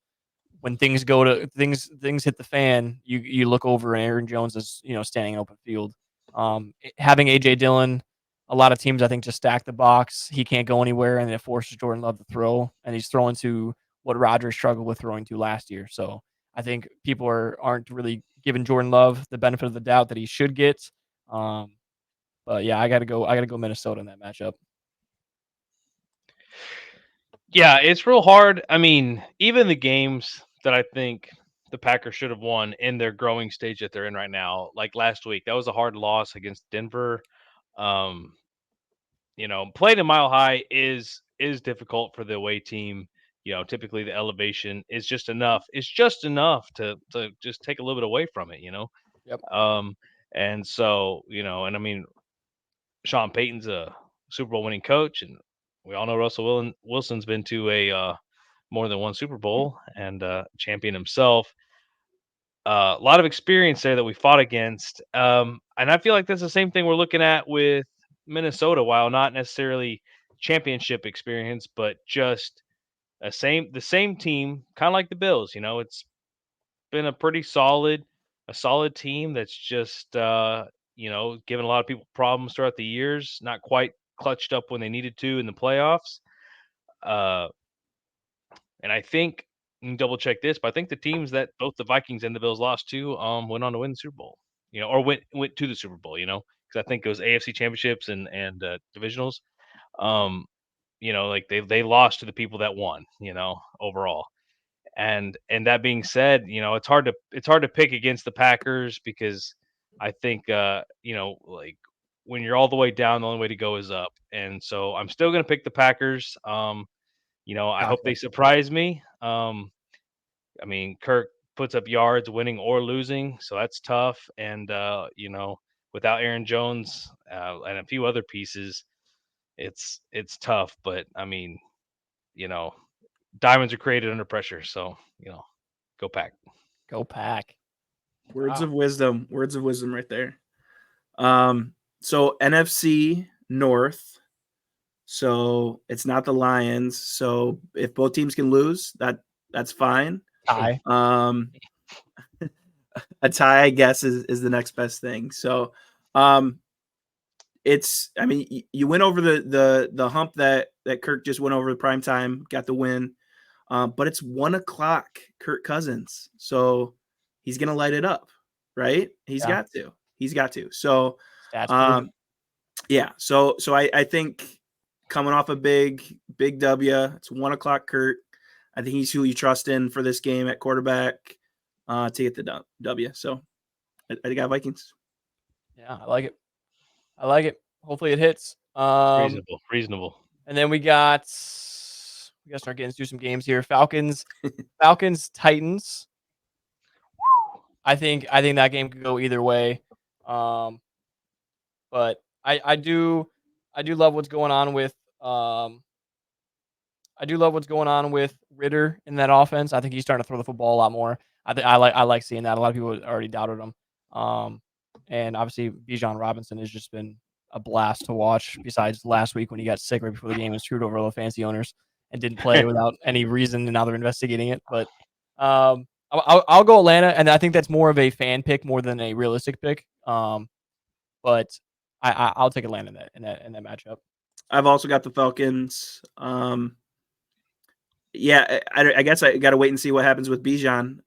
when things go to things hit the fan, you look over and Aaron Jones is standing in open field. Having AJ Dillon, a lot of teams I think just stack the box. He can't go anywhere, and it forces Jordan Love to throw, and he's throwing to what Rodgers struggled with throwing to last year. So I think people aren't really giving Jordan Love the benefit of the doubt that he should get. Um, but yeah, I gotta go Minnesota in that matchup. Yeah, it's real hard. I mean, even the games that I think the Packers should have won in their growing stage that they're in right now, like last week, that was a hard loss against Denver. Um, playing a Mile High is difficult for the away team. Typically the elevation is just enough. It's just enough to just take a little bit away from it. Yep. Um, and so, and I mean, Sean Payton's a Super Bowl winning coach, and we all know Russell Wilson's been to a more than one Super Bowl and champion himself. A lot of experience there that we fought against. And I feel like that's the same thing we're looking at with Minnesota, while not necessarily championship experience, but just the same team, kind of like the Bills. It's been a solid team that's just given a lot of people problems throughout the years, not quite clutched up when they needed to in the playoffs. Uh, and I think you can double check this, but I think the teams that both the Vikings and the Bills lost to went on to win the Super Bowl. Or went to the Super Bowl. Because I think it was AFC championships and divisionals. Um, like they lost to the people that won. Overall. And that being said, it's hard to pick against the Packers because I think like when you're all the way down, the only way to go is up. And so I'm still gonna pick the Packers. I hope they Chocolate. surprise me. I mean, Kirk puts up yards winning or losing, so that's tough. And without Aaron Jones and a few other pieces, it's tough. But I mean, you know, diamonds are created under pressure, so go Pack. Go Pack. Words Wow. of wisdom. Words of wisdom right there. So NFC North. So it's not the Lions. So if both teams can lose, that's fine. Tie. A tie, I guess, is the next best thing. So I mean, you went over the hump that Kirk just went over the prime time, got the win. But it's 1:00, Kirk Cousins. So he's gonna light it up, right? He's Yeah. got to. He's got to. So Stats prove it. yeah. So I think coming off a big W, it's 1:00, Kurt. I think he's who you trust in for this game at quarterback to get the W. So I got Vikings. Yeah, I like it. I like it. Hopefully it hits. Reasonable. And then we gotta start getting through some games here. Falcons, Titans. I think that game could go either way. But I do love what's going on with Ritter in that offense. I think he's starting to throw the football a lot more. I like seeing that. A lot of people already doubted him. And obviously Bijan Robinson has just been a blast to watch. Besides last week when he got sick right before the game and screwed over all the fancy owners and didn't play without any reason, and now they're investigating it. But I'll go Atlanta, and I think that's more of a fan pick more than a realistic pick. But I'll take Atlanta in that matchup. I've also got the Falcons. Yeah, I guess I got to wait and see what happens with Bijan.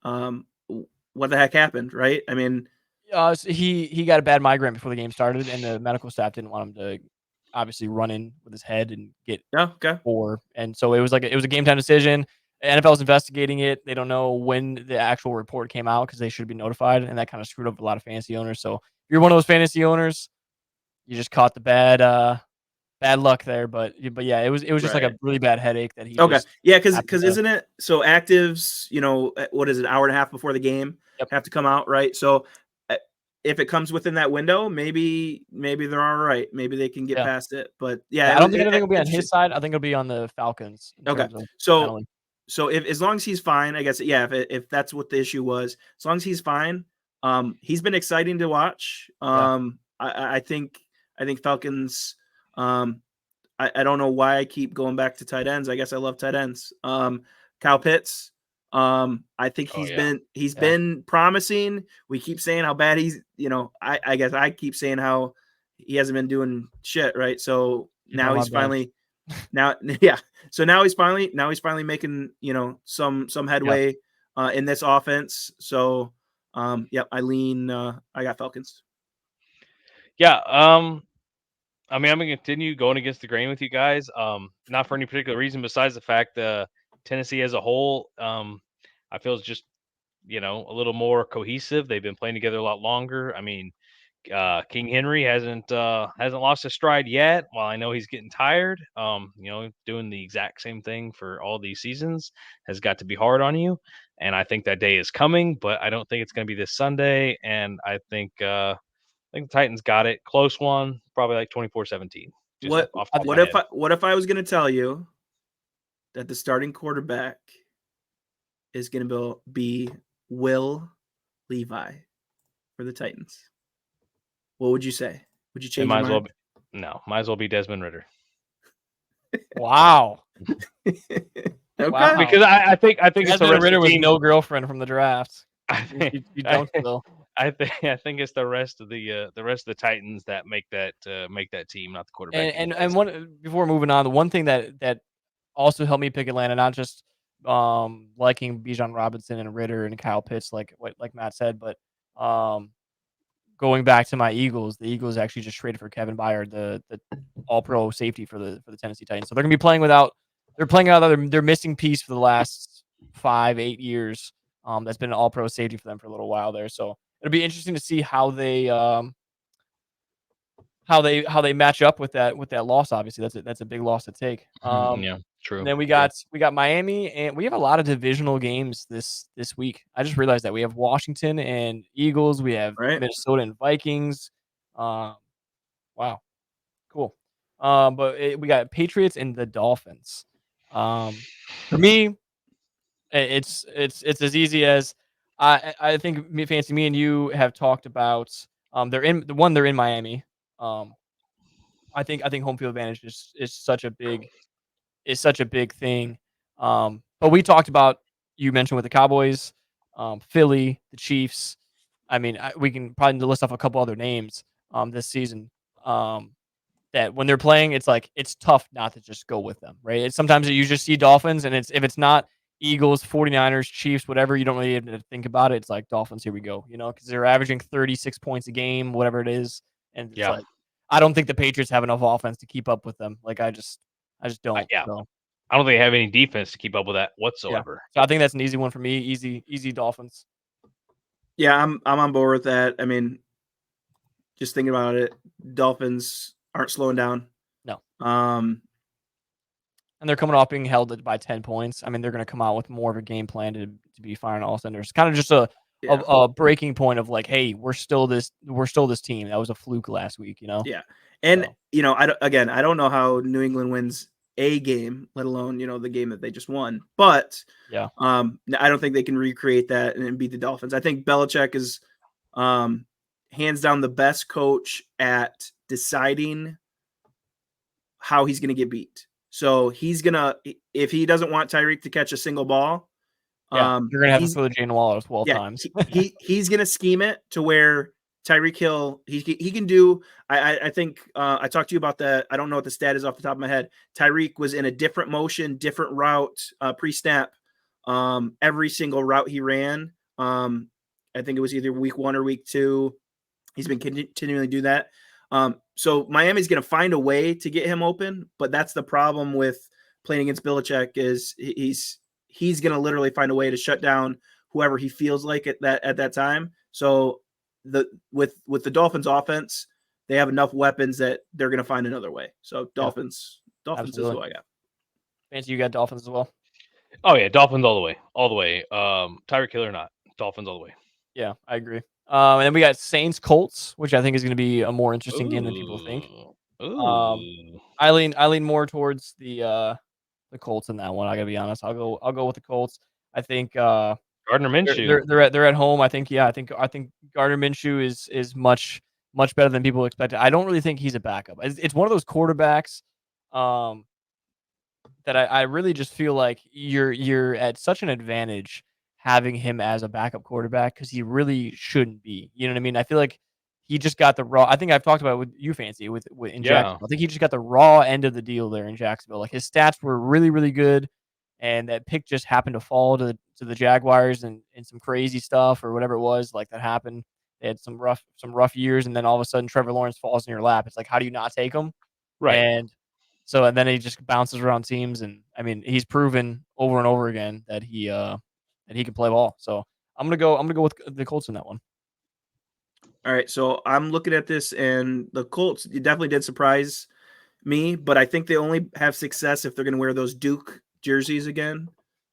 What the heck happened, right? I mean, So he got a bad migraine before the game started, and the medical staff didn't want him to obviously run in with his head and get okay. And so it was a game time decision. NFL's investigating it. They don't know when the actual report came out because they should be notified, and that kind of screwed up a lot of fantasy owners. So if you're one of those fantasy owners, you just caught the bad luck there. But yeah, it was just like a really bad headache that he. Okay, just yeah, because isn't it so actives? What is it? Hour and a half before the game have to come out, right? So if it comes within that window, maybe they're all right. Maybe they can get past it. But yeah, I don't think anything will be on his side. I think it'll be on the Falcons. Okay, so if as long as he's fine, I guess if that's what the issue was, as long as he's fine, he's been exciting to watch. I think Falcons. I don't know why I keep going back to tight ends. I guess I love tight ends. Kyle Pitts. I think he's been promising. We keep saying how bad he's. I guess I keep saying how he hasn't been doing shit, right? So now he's finally. So now he's finally making some headway in this offense. So I got Falcons. Yeah. I mean, I'm gonna continue going against the grain with you guys. Not for any particular reason besides the fact Tennessee as a whole, I feel is just a little more cohesive. They've been playing together a lot longer. I mean, King Henry hasn't lost his stride yet. While I know he's getting tired, doing the exact same thing for all these seasons has got to be hard on you. And I think that day is coming, but I don't think it's going to be this Sunday. And I think the Titans got it. Close one, probably like 24-17. What if I was going to tell you that the starting quarterback is going to be Will Levi for the Titans. What would you say? Would you change your mind? Might as well be Desmond Ritter. Wow. Okay. Wow. Because I think it's the Desmond rest Ritter of the with team. no girlfriend from the draft. I think, You don't still. I think it's the rest of the Titans that make that team, not the quarterback. And one before moving on, the one thing that also helped me pick Atlanta, not just liking Bijan Robinson and Ritter and Kyle Pitts, like Matt said, but going back to my Eagles, the Eagles actually just traded for Kevin Byard, the All-Pro safety for the Tennessee Titans. So they're gonna be playing without their missing piece for the last 5-8 years. That's been an All-Pro safety for them for a little while there. So it'll be interesting to see how they match up with that loss. Obviously, that's a big loss to take. Yeah, true. And then we got Miami, and we have a lot of divisional games this week. I just realized that we have Washington and Eagles. We have Minnesota and Vikings. Wow, cool. But we got Patriots and the Dolphins. For me, it's as easy as I think me and you have talked about. They're in Miami. I think home field advantage is such a big thing. But we talked about, you mentioned with the Cowboys, Philly, the Chiefs. I mean, we can probably list off a couple other names this season that when they're playing, it's like it's tough not to just go with them, right? Sometimes you just see Dolphins, and if it's not Eagles, 49ers, Chiefs, whatever, you don't really even think about it. It's like Dolphins, here we go, because they're averaging 36 points a game, whatever it is, and it's like I don't think the Patriots have enough offense to keep up with them. Like I just don't. So. I don't think they have any defense to keep up with that whatsoever. Yeah. So I think that's an easy one for me. Easy Dolphins. Yeah, I'm on board with that. I mean, just thinking about it, Dolphins aren't slowing down. No. And they're coming off being held by 10 points. I mean, they're going to come out with more of a game plan to be firing all cylinders. Kind of just a breaking point of like, hey, we're still this team. That was a fluke last week, Yeah. And I don't know how New England wins a game, let alone, the game that they just won. But yeah, I don't think they can recreate that and beat the Dolphins. I think Belichick is hands down the best coach at deciding how he's going to get beat. So he's going to, if he doesn't want Tyreek to catch a single ball, you're going to have to throw the Jalen Waller 12 times. he's going to scheme it to where Tyreek Hill, he can do. I think I talked to you about that. I don't know what the stat is off the top of my head. Tyreek was in a different motion, different route pre-snap. Every single route he ran. I think it was either week 1 or week 2. He's been continually do that. So Miami's going to find a way to get him open, but that's the problem with playing against Belichick is he's going to literally find a way to shut down whoever he feels like at that time. So with the Dolphins offense, they have enough weapons that they're going to find another way. So Dolphins is who I got. Fancy, you got Dolphins as well? Oh yeah, Dolphins all the way. Tyreek Hill or not, Dolphins all the way. Yeah, I agree. And then we got Saints Colts, which I think is going to be a more interesting game than people think. I lean more towards the Colts in that one. I gotta be honest. I'll go with the Colts. I think Gardner Minshew. They're at home. I think Gardner Minshew is much better than people expected. I don't really think he's a backup. It's one of those quarterbacks that I really just feel like you're at such an advantage having him as a backup quarterback because he really shouldn't be. You know what I mean? I feel like he just got the raw. I think I've talked about it with you, Fancy, in Jacksonville. I think he just got the raw end of the deal there in Jacksonville. Like his stats were really, really good, and that pick just happened to fall to the Jaguars and some crazy stuff or whatever it was like that happened. They had some rough years, and then all of a sudden Trevor Lawrence falls in your lap. It's like, how do you not take him? Right. And then he just bounces around teams, and I mean he's proven over and over again that he can play ball. So I'm gonna go with the Colts in that one. All right, so I'm looking at this, and the Colts definitely did surprise me, but I think they only have success if they're going to wear those Duke jerseys again.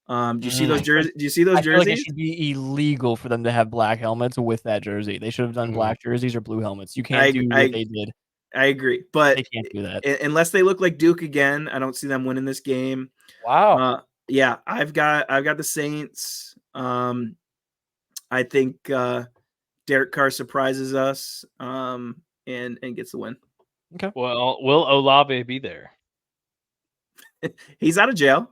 Do you see those jerseys? Do you see those I jerseys? feel like it should be illegal for them to have black helmets with that jersey. They should have done black jerseys or blue helmets. You can't do what they did. I agree, but They can't do that. unless they look like Duke again, I don't see them winning this game. Wow. Yeah, I've got the Saints. I think Derek Carr surprises us and gets the win. Okay. Well, will Olave be there? He's out of jail.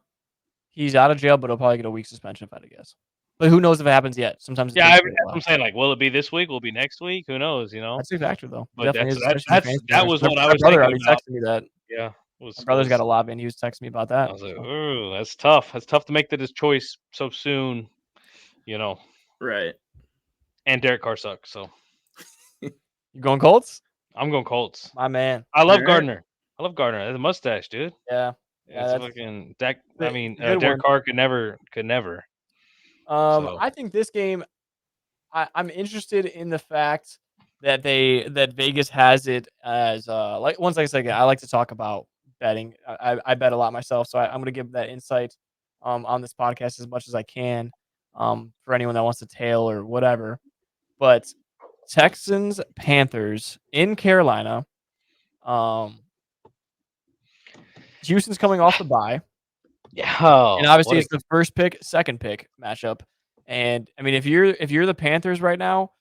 He's out of jail, but he'll probably get a week suspension if I had to guess. But who knows if it happens yet? Sometimes it Yeah, takes that's a little what while. I'm saying. Like, will it be this week? Will it be next week? Who knows? You know. That's a factor, though. It But definitely is, that especially in fantasy that owners. was what I My was brother thinking already about. texted me that. Yeah, My brother's got a lobby, and he was texting me about that. I was like, ooh, that's tough. That's tough to make that choice so soon. You know. Right. And Derek Carr sucks. So You going Colts? I'm going Colts. My man. I love All right. Gardner. I love Gardner. That's a mustache, dude. Yeah. It's That's fucking Dak. a I mean, good Derek one. Carr could never. So I think this game, I'm interested in the fact that Vegas has it as like once I say I like to talk about betting. I bet a lot myself, so I'm gonna give that insight on this podcast as much as I can for anyone that wants to tail or whatever. But Texans Panthers in Carolina. Houston's coming off the bye. yeah. And obviously it's the first pick, second pick matchup. And I mean, if you're the Panthers right now,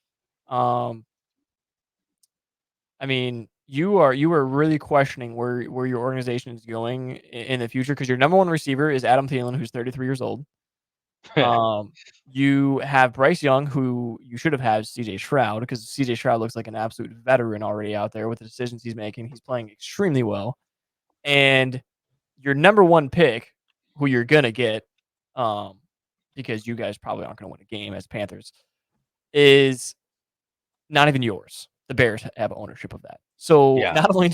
I mean, you are really questioning where your organization is going in the future because your number one receiver is Adam Thielen, who's 33 years old. You have Bryce Young, who you should have had CJ Stroud because CJ Stroud looks like an absolute veteran already out there with the decisions he's making. He's playing extremely well. And your number one pick, who you're gonna get, because you guys probably aren't gonna win a game as Panthers, is not even yours. The Bears have ownership of that. So Yeah. not only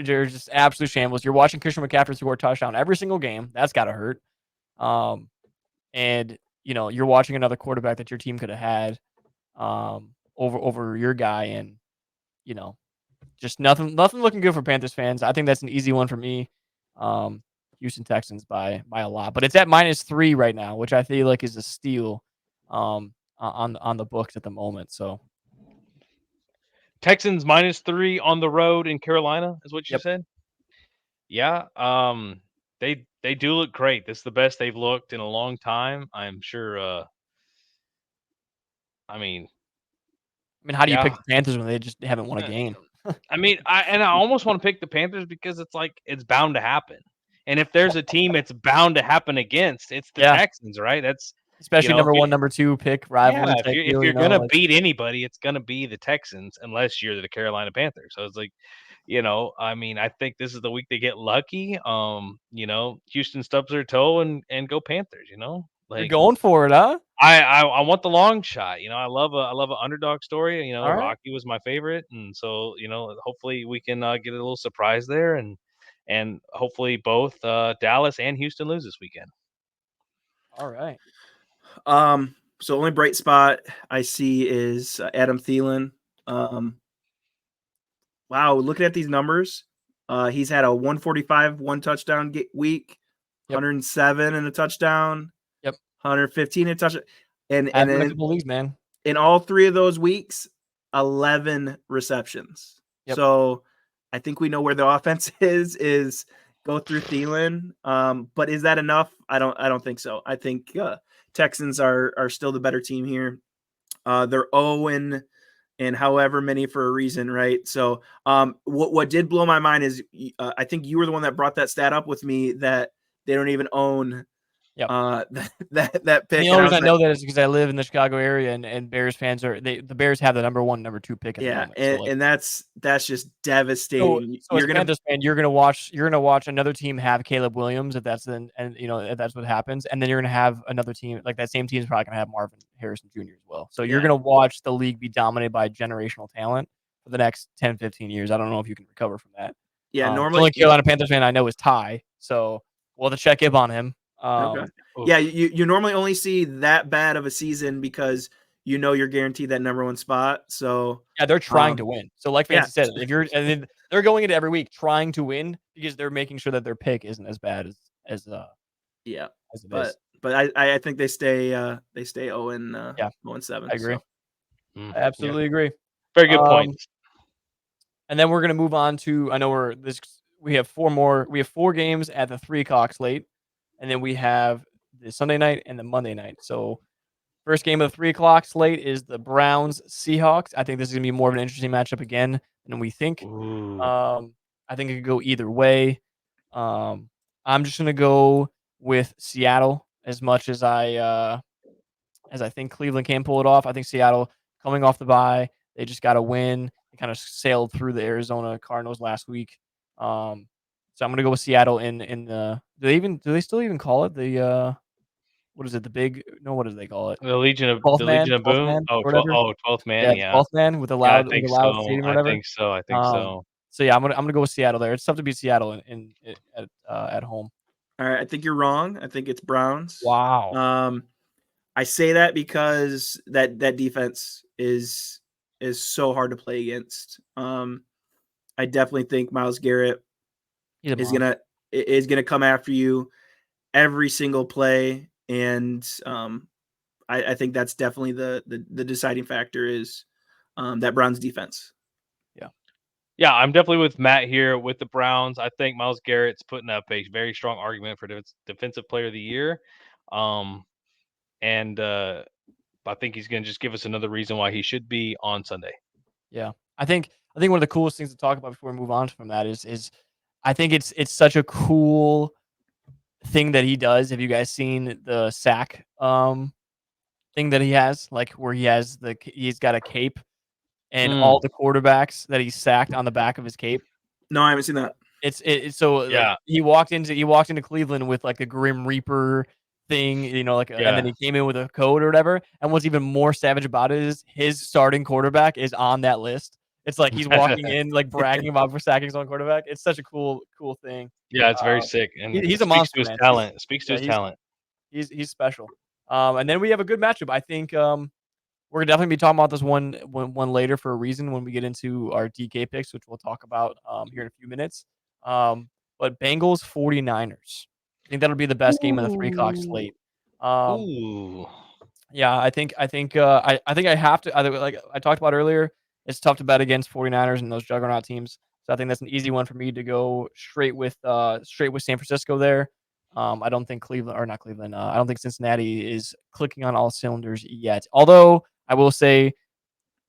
they're just absolute shambles. You're watching Christian McCaffrey score a touchdown every single game. That's gotta hurt. And you're watching another quarterback that your team could have had over your guy, and just nothing looking good for Panthers fans. I think that's an easy one for me. Houston Texans by a lot, but it's at -3 right now, which I feel like is a steal on the books at the moment. So Texans -3 on the road in Carolina is what you Yep. said. Yeah. They do look great. This is the best they've looked in a long time. I'm sure. I mean, how do you pick yeah. the Panthers when they just haven't won a game? I mean, I almost want to pick the Panthers because it's like it's bound to happen. And if there's a team it's bound to happen against, it's the Yeah. Texans, right? That's Especially number one, number two pick rivalry. yeah. If you're gonna beat anybody, it's gonna be the Texans, unless you're the Carolina Panthers. So it's like, I mean, I think this is the week they get lucky. Houston stubs their toe and go Panthers. You're Like going for it, huh? I want the long shot. I love an underdog story. All right. Rocky was my favorite, and so hopefully we can get a little surprise there, and hopefully both Dallas and Houston lose this weekend. All right. So only bright spot I see is Adam Thielen. Wow, looking at these numbers, he's had a 145 one touchdown week, 107 and a touchdown, 115 and a touchdown, and then leagues, man. In all three of those weeks, 11 receptions. Yep. So I think we know where the offense is go through Thielen. But is that enough? I don't think so. I think Texans are still the better team here. They're 0 and however many for a reason, right? So what did blow my mind is I think you were the one that brought that stat up with me that they don't even own that pick. The only reason I know that is because I live in the Chicago area, and Bears fans the Bears have the number one, number two pick at the moment. And that's just devastating. So as a Panthers fan, you're gonna watch another team have Caleb Williams if that's if that's what happens, and then you're gonna have another team like that same team is probably gonna have Marvin Harrison Jr. as well. So you're gonna watch the league be dominated by generational talent for the next 10, 15 years. I don't know if you can recover from that. Yeah, normally the only Carolina Panthers fan I know is Ty, so we'll have to check in on him. Okay. Yeah, you normally only see that bad of a season because you're guaranteed that number one spot. So yeah, they're trying to win. So like Fancy said, they're going into every week trying to win because they're making sure that their pick isn't as bad as it is. But I think they stay 0 and 0 and 7. I agree. So. I absolutely agree. Very good point. And then we're gonna move on to we have 4 games at the 3 o'clock slate, and then we have the Sunday night and the Monday night. So first game of the 3 o'clock slate is the Browns Seahawks. I think this is gonna be more of an interesting matchup again than we think. Ooh. I think it could go either way. Um, I'm just gonna go with Seattle as much as I think Cleveland can pull it off. I think Seattle coming off the bye, they just got to win. They kind of sailed through the Arizona Cardinals last week. So I'm gonna go with Seattle in the. Do they still even call it the what is it? The big no, what do they call it? The Legion of 12th Boom. man Oh, or whatever. 12th Yeah, man. the Yeah, 12th man with a yeah. loud stadium or I whatever. think so. I think Um, so. so yeah, I'm gonna go with Seattle there. It's tough to beat Seattle at home. All right, I think you're wrong. I think it's Browns. Wow. I say that because that defense is so hard to play against. I definitely think Myles Garrett He's a is monster. gonna come after you every single play, and I think that's definitely the deciding factor is that Browns defense. Yeah. Yeah, I'm definitely with Matt here with the Browns. I think Myles Garrett's putting up a very strong argument for defensive player of the year. And I think he's going to just give us another reason why he should be on Sunday. Yeah. I think one of the coolest things to talk about before we move on from that is I think it's such a cool thing that he does. Have you guys seen the sack thing that he has? Like where he's got a cape and all the quarterbacks that he sacked on the back of his cape. No, I haven't seen that. It's so like Yeah. he walked into Cleveland with like a Grim Reaper thing, and then Yeah. he came in with a code or whatever. And what's even more savage about it is his starting quarterback is on that list. It's like he's walking in like bragging about for sacking his own quarterback. It's such a cool thing. Yeah, it's very sick and He's a speaks to monster, his man. talent. Speaks to Yeah, his talent. he's special. And then we have a good matchup. I think we're gonna definitely be talking about this one later for a reason when we get into our DK picks, which we'll talk about here in a few minutes. But Bengals 49ers. I think that'll be the best game of the 3 o'clock Ooh. slate. Ooh. Yeah, I think I have to like I talked about earlier, it's tough to bet against 49ers and those juggernaut teams. So I think that's an easy one for me to go straight with San Francisco there. I don't think I don't think Cincinnati is clicking on all cylinders yet. Although I will say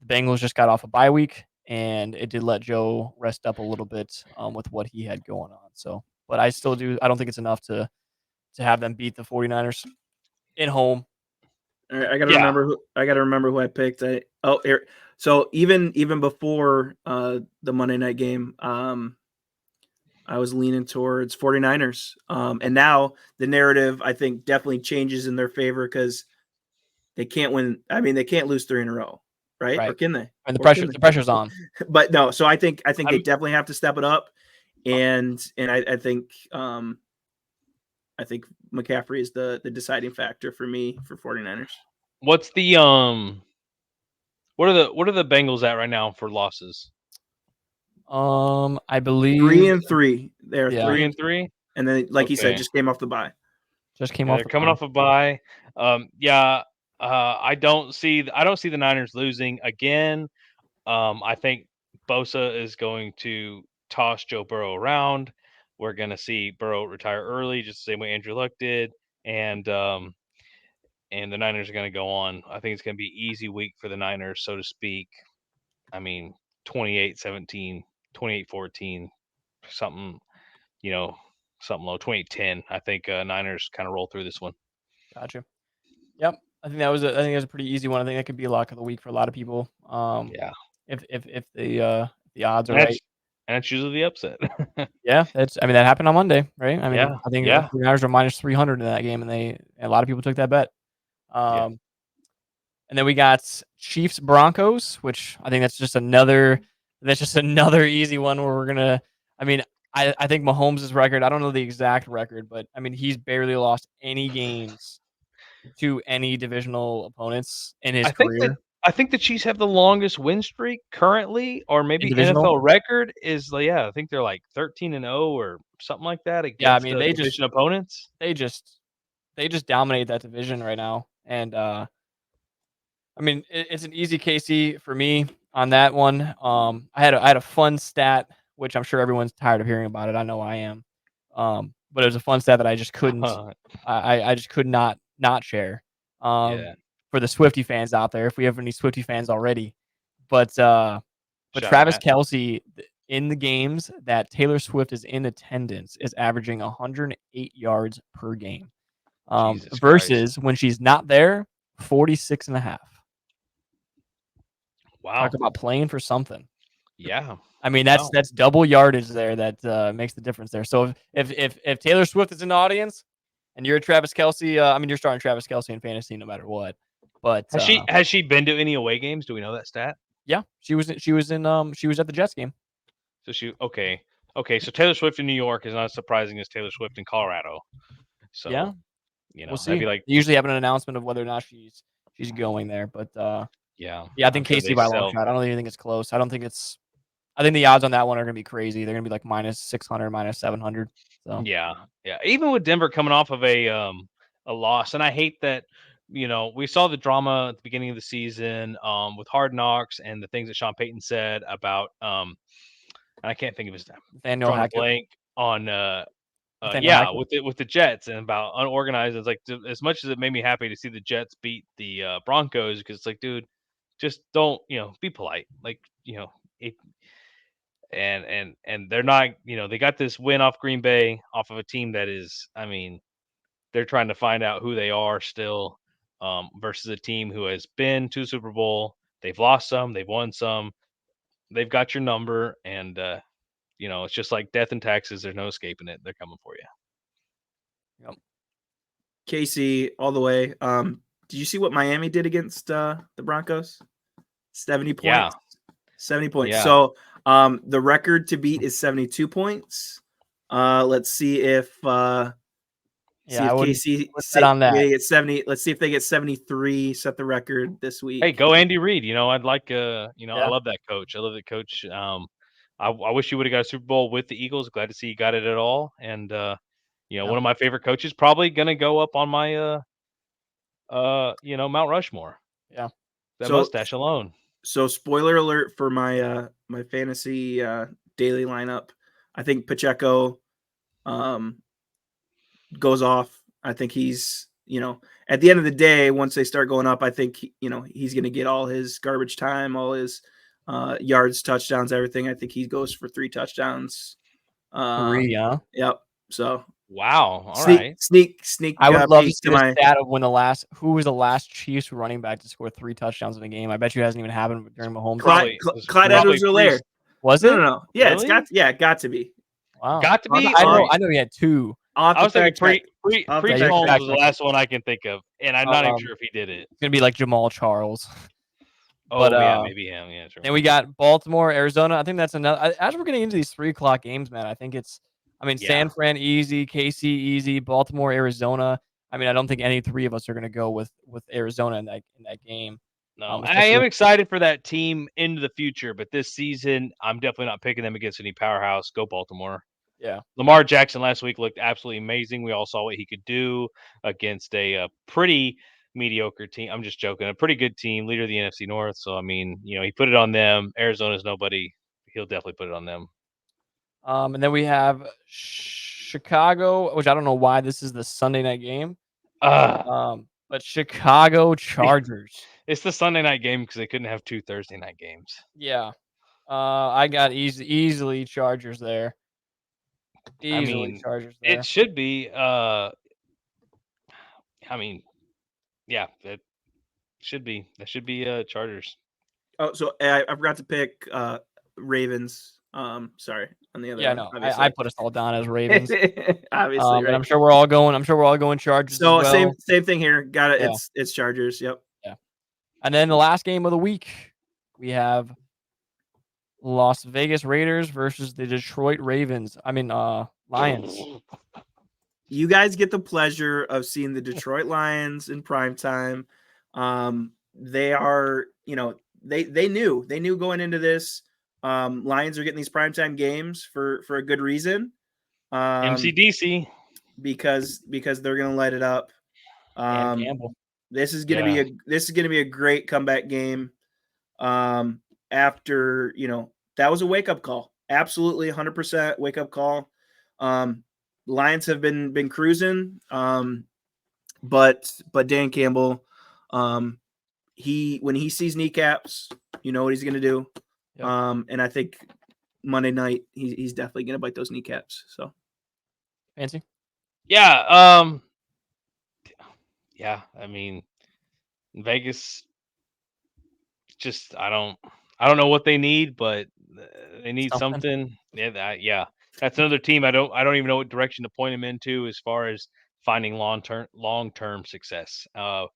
the Bengals just got off a bye week and it did let Joe rest up a little bit with what he had going on. So, but I don't think it's enough to have them beat the 49ers in home. All right, I got to Yeah. remember who I picked. So even before the Monday night game, I was leaning towards 49ers. And now the narrative I think definitely changes in their favor because they can't win. I mean, they can't lose 3 in a row, right? Or Right. can they? And Or can the pressure's on. they? But no. So I think they I'm- definitely have to step it up, and I think McCaffrey is the deciding factor for me for 49ers. What's the what are the Bengals at right now for losses? I believe 3-3. They're Yeah. 3-3. and then like you said, Okay. just came off the bye. just came Yeah, off they're the coming bye. off a bye. I don't see the Niners losing again. I think Bosa is going to toss Joe Burrow around. We're going to see Burrow retire early, just the same way Andrew Luck did, and the Niners are going to go on. I think it's going to be an easy week for the Niners, so to speak. I mean, 28-17, 28-14, something, something low, 28-10. I think Niners kind of roll through this one. Gotcha. Yep. I think that was a pretty easy one. I think that could be a lock of the week for a lot of people. Yeah. If the odds are And right. that's usually the upset. Yeah, that happened on Monday, right? I mean, Yeah, I think yeah. the Niners were minus 300 in that game, and a lot of people took that bet. Yeah. And then we got Chiefs Broncos, which I think that's just another easy one where we're gonna. I mean, I think Mahomes' record. I don't know the exact record, but I mean he's barely lost any games to any divisional opponents in his career. I think the Chiefs have the longest win streak currently, or In maybe divisional, NFL record is I think they're like 13-0 or something like that yeah. I against mean division opponents. they just dominate that division right now, and I mean it's an easy KC for me. on that one. I had a fun stat, which I'm sure everyone's tired of hearing about it. I know I am. But it was a fun stat that I just couldn't. I just could not share. Yeah. For the Swifty fans out there, if we have any Swifty fans already, but Shout out, Travis Matt. Kelce in the games that Taylor Swift is in attendance is averaging 108 yards per game. Jesus Christ. Versus when she's not there, 46 and a half. Wow. Talk about playing for something. Yeah. I mean, that's double yardage there that makes the difference there. So if Taylor Swift is in the audience and you're a Travis Kelce, I mean, you're starting Travis Kelce in fantasy no matter what. But Has she been to any away games? Do we know that stat? yeah, she was at the Jets game. So okay. So Taylor Swift in New York is not as surprising as Taylor Swift in Colorado. So Yeah, you know, we'll see. that'd be like, They usually have an announcement of whether or not she's going there. But yeah, I think I'm sure KC by a long shot. I don't even think it's close. I think the odds on that one are gonna be crazy. They're gonna be like minus 600, minus 700. So Yeah. Even with Denver coming off of a loss, and I hate that. We saw the drama at the beginning of the season with Hard Knocks and the things that Sean Payton said about I can't think of his name. Nathaniel Drawing a Hackett. blank on Nathaniel Hackett. with the Jets and about unorganized. It's like, as much as it made me happy to see the Jets beat the Broncos, because it's like, dude, just don't, be polite. Like, it, and they're not, they got this win off Green Bay off of a team that is, I mean, they're trying to find out who they are still, versus a team who has been to Super Bowl. They've lost some, they've won some, they've got your number, and it's just like death and taxes. There's no escaping it. They're coming for you. Yep. KC all the way. Did you see what Miami did against the Broncos? 70 points. Yeah. 70 points. Yeah. So the record to beat is 72 points. Let's see if KC on that. they get 70. Let's see if they get 73, set the record this week. Hey, go Andy Reid. I'd like I Yeah. love that coach. I love that coach. I wish he would have got a Super Bowl with the Eagles. Glad to see he got it at all. And one of my favorite coaches, probably gonna go up on my Mount Rushmore. Yeah. That mustache alone. So spoiler alert for my my fantasy daily lineup. I think Pacheco goes off. I think he's, at the end of the day, once they start going up, I think, he's going to get all his garbage time, all his yards, touchdowns, everything. I think he goes for 3 touchdowns. 3, huh? Yep. So wow. All sneak, right. Sneak. I would love to see a stat of who was the last Chiefs running back to score 3 touchdowns in a game. I bet you it hasn't even happened during Mahomes. Clyde Edwards-Helaire. Was it? No. Yeah, really? it got to be. Wow. Got to be. I know he had 2. I was thinking Pre Mahomes was the check. last one I can think of, and I'm not even sure if he did it. It's gonna be like Jamal Charles. Oh, yeah, maybe him. Yeah, true. Then we got Baltimore, Arizona. I think that's another. As we're getting into these 3:00 games, man, I think it's. I mean, San Fran easy, KC easy, Baltimore, Arizona. I mean, I don't think any 3 of us are gonna go with Arizona in that game. No, I am excited for that team into the future, but this season, I'm definitely not picking them against any powerhouse. Go Baltimore. Yeah. Lamar Jackson last week looked absolutely amazing. We all saw what he could do against a pretty mediocre team. I'm just joking. A pretty good team, leader of the NFC North. So, I mean, he put it on them. Arizona's nobody. He'll definitely put it on them. And then we have Chicago, which I don't know why this is the Sunday night game. But Chicago Chargers. It's the Sunday night game because they couldn't have 2 Thursday night games. Yeah. I got easily Chargers there. Chargers there. It should be. I mean, yeah, that should be. Chargers. Oh, so I forgot to pick Ravens. Sorry, on the other. Yeah, no, I put us all down as Ravens. Obviously, right. And I'm sure we're all going Chargers. So as well. same thing here. Got it. Yeah. It's Chargers. Yep. Yeah. And then the last game of the week, we have Las Vegas Raiders versus the Detroit Ravens. I mean, Lions. You guys get the pleasure of seeing the Detroit Lions in prime time. They are, they knew going into this. Lions are getting these primetime games for a good reason. MCDC. Because they're gonna light it up. Campbell. This is gonna be a great comeback game. after, that was a wake-up call. Absolutely 100% wake-up call. Lions have been cruising, but Dan Campbell, when he sees kneecaps, you know what he's going to do. Yep. And I think Monday night he's definitely going to bite those kneecaps. So, Fancy. Yeah. Yeah. I mean, Vegas. Just I don't know what they need, but they need something. Yeah, that's another team. I don't even know what direction to point them into as far as finding long term success. The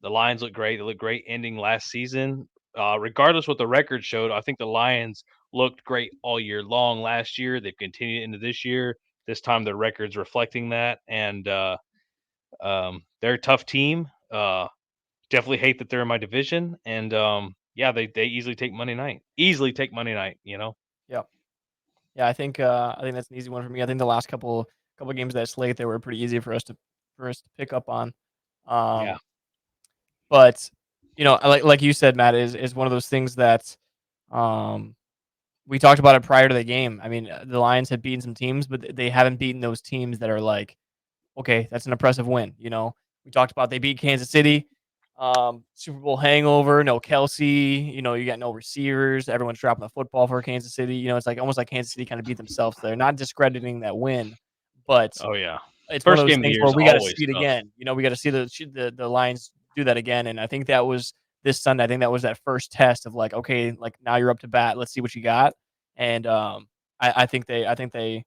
Lions look great. They look great ending last season. Regardless what the record showed, I think the Lions looked great all year long last year. They've continued into this year. This time their record's reflecting that, and they're a tough team. Definitely hate that they're in my division, and yeah, they easily take Monday night. Easily take Monday night. Yep. Yeah, I think that's an easy one for me. I think the last couple games of that slate, they were pretty easy for us to pick up on. Yeah. But like you said, Matt, is one of those things that we talked about it prior to the game. I mean, the Lions had beaten some teams, but they haven't beaten those teams that are like, okay, that's an impressive win. We talked about they beat Kansas City, Super Bowl hangover, no Kelsey. You got no receivers. Everyone's dropping the football for Kansas City. It's like almost like Kansas City kind of beat themselves. They're not discrediting that win, but Oh yeah. it's one of First those game of the things year where is we got to always see it tough. again. We got to see the Lions do that again, and I think that was this Sunday. I think that was that first test of like, okay, like now you're up to bat. Let's see what you got. And I think they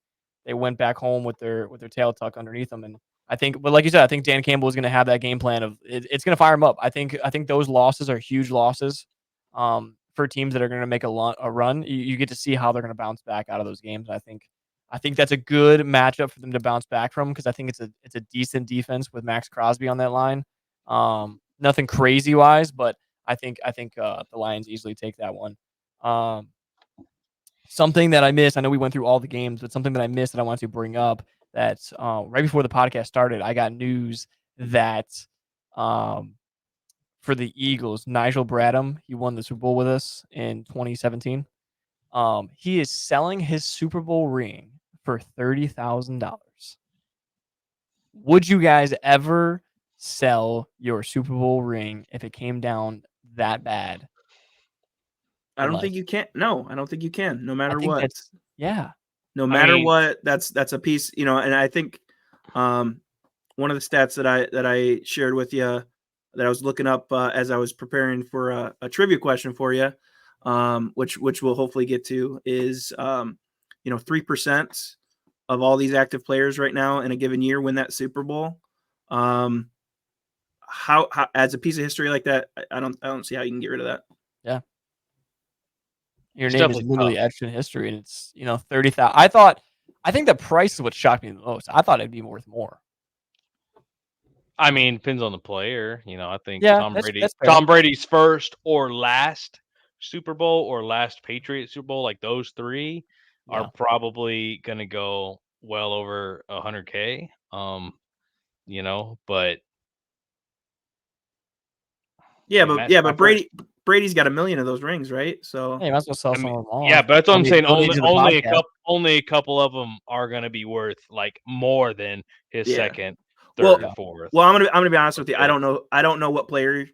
went back home with their tail tucked underneath them. And I think, but like you said, I think Dan Campbell is going to have that game plan of it's going to fire him up. I think those losses are huge losses for teams that are going to make a run. You get to see how they're going to bounce back out of those games. And I think that's a good matchup for them to bounce back from because I think it's a decent defense with Max Crosby on that line. Nothing crazy wise, but I think the Lions easily take that one. Something that I missed, I know we went through all the games, but something that I missed that I want to bring up that right before the podcast started, I got news that for the Eagles, Nigel Bradham, he won the Super Bowl with us in 2017. He is selling his Super Bowl ring for $30,000. Would you guys ever sell your Super Bowl ring if it came down that bad? I don't think you can. No, I don't think you can. No I matter think what. that's No I matter mean- what, that's a piece. And I think one of the stats that I shared with you that I was looking up as I was preparing for a trivia question for you, which we'll hopefully get to, is 3% of all these active players right now in a given year win that Super Bowl. How as a piece of history like that, I don't see how you can get rid of that. Yeah. Your It's name is definitely literally tough. etched in history, and it's 30,000. I think the price is what shocked me the most. I thought it'd be worth more. I mean, depends on the player. I think Yeah, Tom Brady. that's fair. Tom Brady's first or last Super Bowl or last Patriot Super Bowl, like those three, Yeah. are probably gonna go well over $100K. But Yeah, I mean, but Brady's got 1 million of those rings, right? So Hey, you might as well sell I some mean, of them off. yeah, but that's what I'm saying. Donate to the podcast. Only a couple of them are gonna be worth like more than his Yeah. second, Well, third, or fourth. Well, I'm gonna be honest with you. Fifth. I don't know what player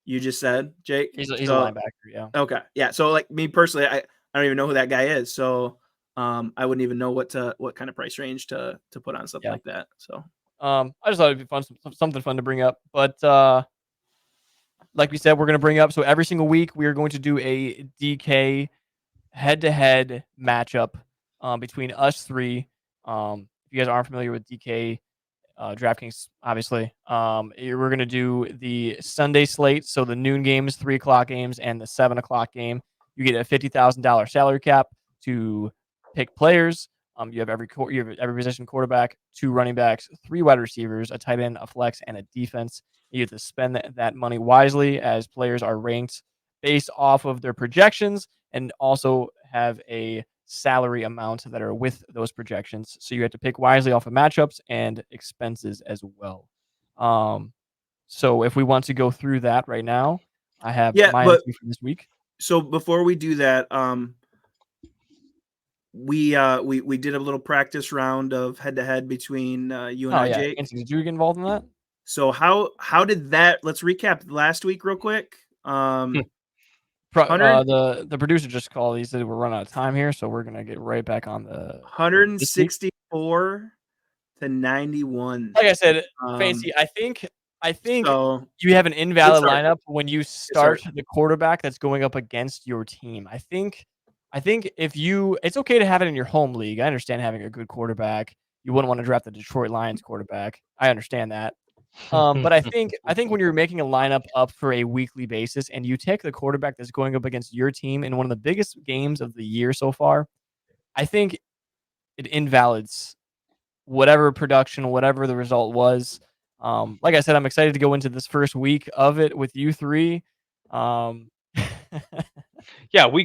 you just said, Jake. He's a linebacker. Yeah. Okay. Yeah. So like me personally, I don't even know who that guy is. So I wouldn't even know what kind of price range to put on something like that. So I just thought it'd be fun, something fun to bring up. But like we said, we're gonna bring up. So every single week we are going to do a DK head-to-head matchup between us three. If you guys aren't familiar with DK, DraftKings, obviously, we're gonna do the Sunday slate. So the noon games, 3 o'clock games, and the 7 o'clock game. You get a $50,000 salary cap to pick players. You have every position quarterback, 2 running backs, 3 wide receivers, a tight end, a flex, and a defense. You have to spend that money wisely as players are ranked based off of their projections and also have a salary amount that are with those projections. So you have to pick wisely off of matchups and expenses as well. So if we want to go through that right now, I have my entry for this week. So before we do that, we did a little practice round of head to head between you and Oh I, yeah, Jake. did you get involved in that? So how did that? Let's recap last week real quick. 100, The producer just called. He said we're running out of time here, so we're gonna get right back on the this week. 164 to 91. Like I said, Um, Fancy. I think so you have an good invalid start. lineup when you Good start. start the quarterback that's going up against your team. I think if it's okay to have it in your home league. I understand having a good quarterback. You wouldn't want to draft the Detroit Lions quarterback. I understand that. But I think when you're making a lineup up for a weekly basis and you take the quarterback that's going up against your team in one of the biggest games of the year so far, I think it invalidates whatever production, whatever the result was. Like I said, I'm excited to go into this first week of it with you three. It Yeah, was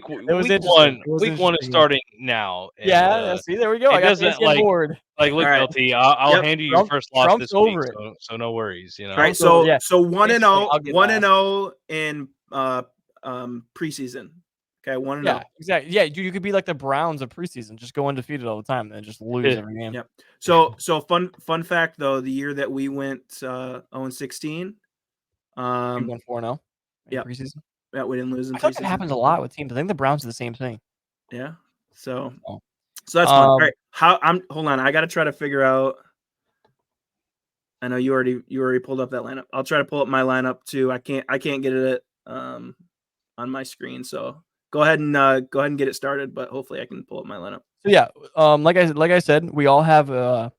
interesting. It was week one is interesting. starting now, and Yeah. See, there we go. it I got doesn't Fancy on board. like look, All right. LT. I'll Yep. hand you your first loss Trump's this week, over it. so no worries. All right. So, yeah. So 1-0, I'll get 1-0 in preseason. Okay, 1-0. Yeah, exactly. Yeah, you could be like the Browns of preseason, just go undefeated all the time, and then just lose every game. Yep. So fun fact though, the year that we went 0-16, You won 4-0 in Yep. preseason. Yeah, we didn't lose in I feel like preseason. it happens a lot with teams. I think the Browns do the same thing. Yeah. So Oh. that's fun. All right. Hold on. I got to try to figure out. I know you already pulled up that lineup. I'll try to pull up my lineup too. I can't get it on my screen. So go ahead and get it started. But hopefully I can pull up my lineup. So yeah, like I said, we all have a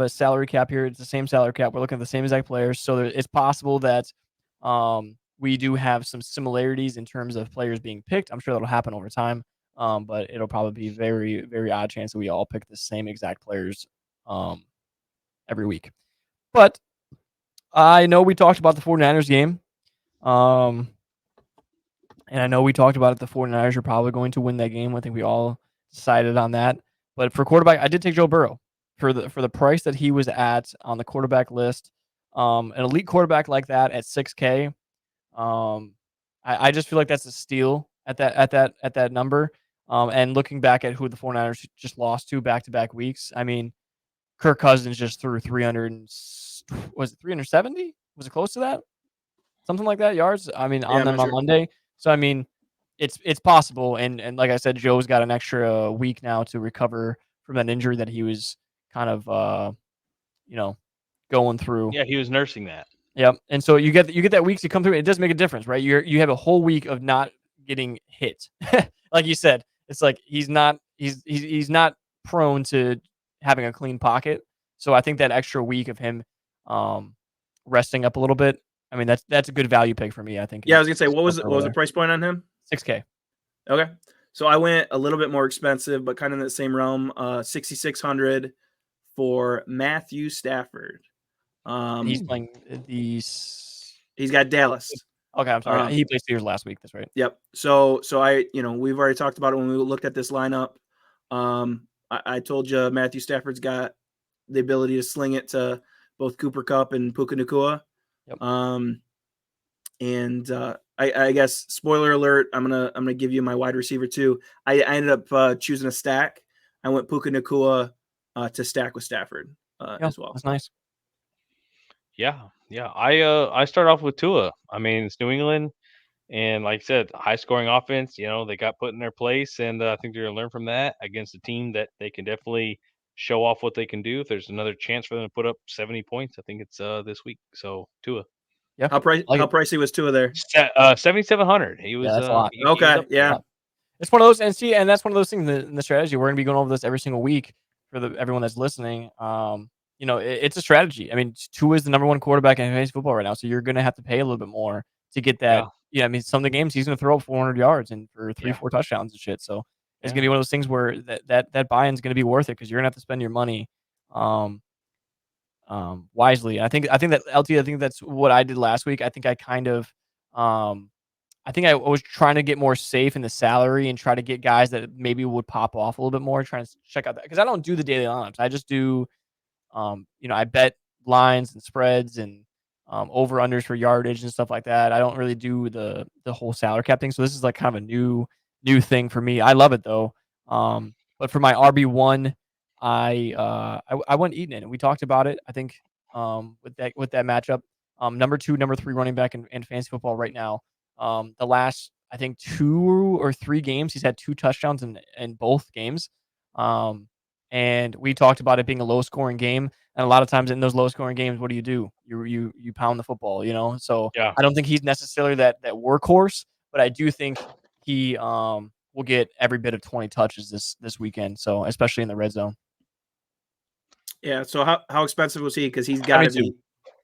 salary cap here. It's the same salary cap. We're looking at the same exact players. So it's possible that we do have some similarities in terms of players being picked. I'm sure that'll happen over time. But it'll probably be very, very odd chance that we all pick the same exact players every week. But I know we talked about the 49ers game. And I know we talked about it. The 49ers are probably going to win that game. I think we all decided on that. But for quarterback, I did take Joe Burrow for the price that he was at on the quarterback list. An elite quarterback like that at 6K. I just feel like that's a steal at that number. And looking back at who the 49ers just lost to back-to-back weeks, I mean, Kirk Cousins just threw 370? Was it close to that? Something like that yards. I mean, on them on Monday. So I mean, it's possible. And like I said, Joe's got an extra week now to recover from that injury that he was kind of going through. Yeah, he was nursing that. Yep. And so you get that week to come through. It does make a difference, right? You have a whole week of not getting hit. Like you said, it's like he's not prone to having a clean pocket. So I think that extra week of him resting up a little bit, I mean, that's a good value pick for me, I think. Yeah, I was gonna say, what was the price point on him? 6K. Okay, so I went a little bit more expensive, but kind of in the same realm. 6,600 for Matthew Stafford. He's playing these. He's got Dallas. Okay, I'm sorry. He played Steelers last week. That's right. Yep. So we've already talked about it when we looked at this lineup. I told you Matthew Stafford's got the ability to sling it to both Cooper Kupp and Puka Nacua. Yep. I guess spoiler alert, I'm gonna give you my wide receiver too. I ended up choosing a stack. I went Puka Nacua to stack with Stafford as well. That's nice. Yeah. I start off with Tua. I mean, it's New England, and like I said, high scoring offense. They got put in their place, and I think they're gonna learn from that against a team that they can definitely show off what they can do. If there's another chance for them to put up 70 points, I think it's this week. So Tua. Yeah. How pricey was Tua there? 7,700. He was. That's a lot. Okay. Yeah. It's one of those, and that's one of those things in the strategy. We're gonna be going over this every single week for everyone that's listening. It's a strategy. I mean, Tua is the number one quarterback in fantasy football right now, so you're gonna have to pay a little bit more to get that. Yeah. I mean, some of the games he's gonna throw up 400 yards and for 3-4 touchdowns and shit. So it's gonna be one of those things where that buy-in is gonna be worth it because you're gonna have to spend your money wisely. I think that LT. I think that's what I did last week. I think I kind of I think I was trying to get more safe in the salary and try to get guys that maybe would pop off a little bit more, trying to check out that because I don't do the daily lineups. I just do, I bet lines and spreads and over unders for yardage and stuff like that. I don't really do the whole salary cap thing, so this is like kind of a new thing for me. I love it though. But for my RB1, I went Eaton in, and we talked about it. I think with that matchup, number 2, number 3 running back in fantasy football right now. The last I think 2 or 3 games, he's had 2 touchdowns in both games. And we talked about it being a low scoring game. And a lot of times in those low scoring games, what do? You pound the football, So Yeah. I don't think he's necessarily that workhorse, but I do think he will get every bit of 20 touches this weekend. So especially in the red zone. Yeah. So how expensive was he? Because he's got to 72. be.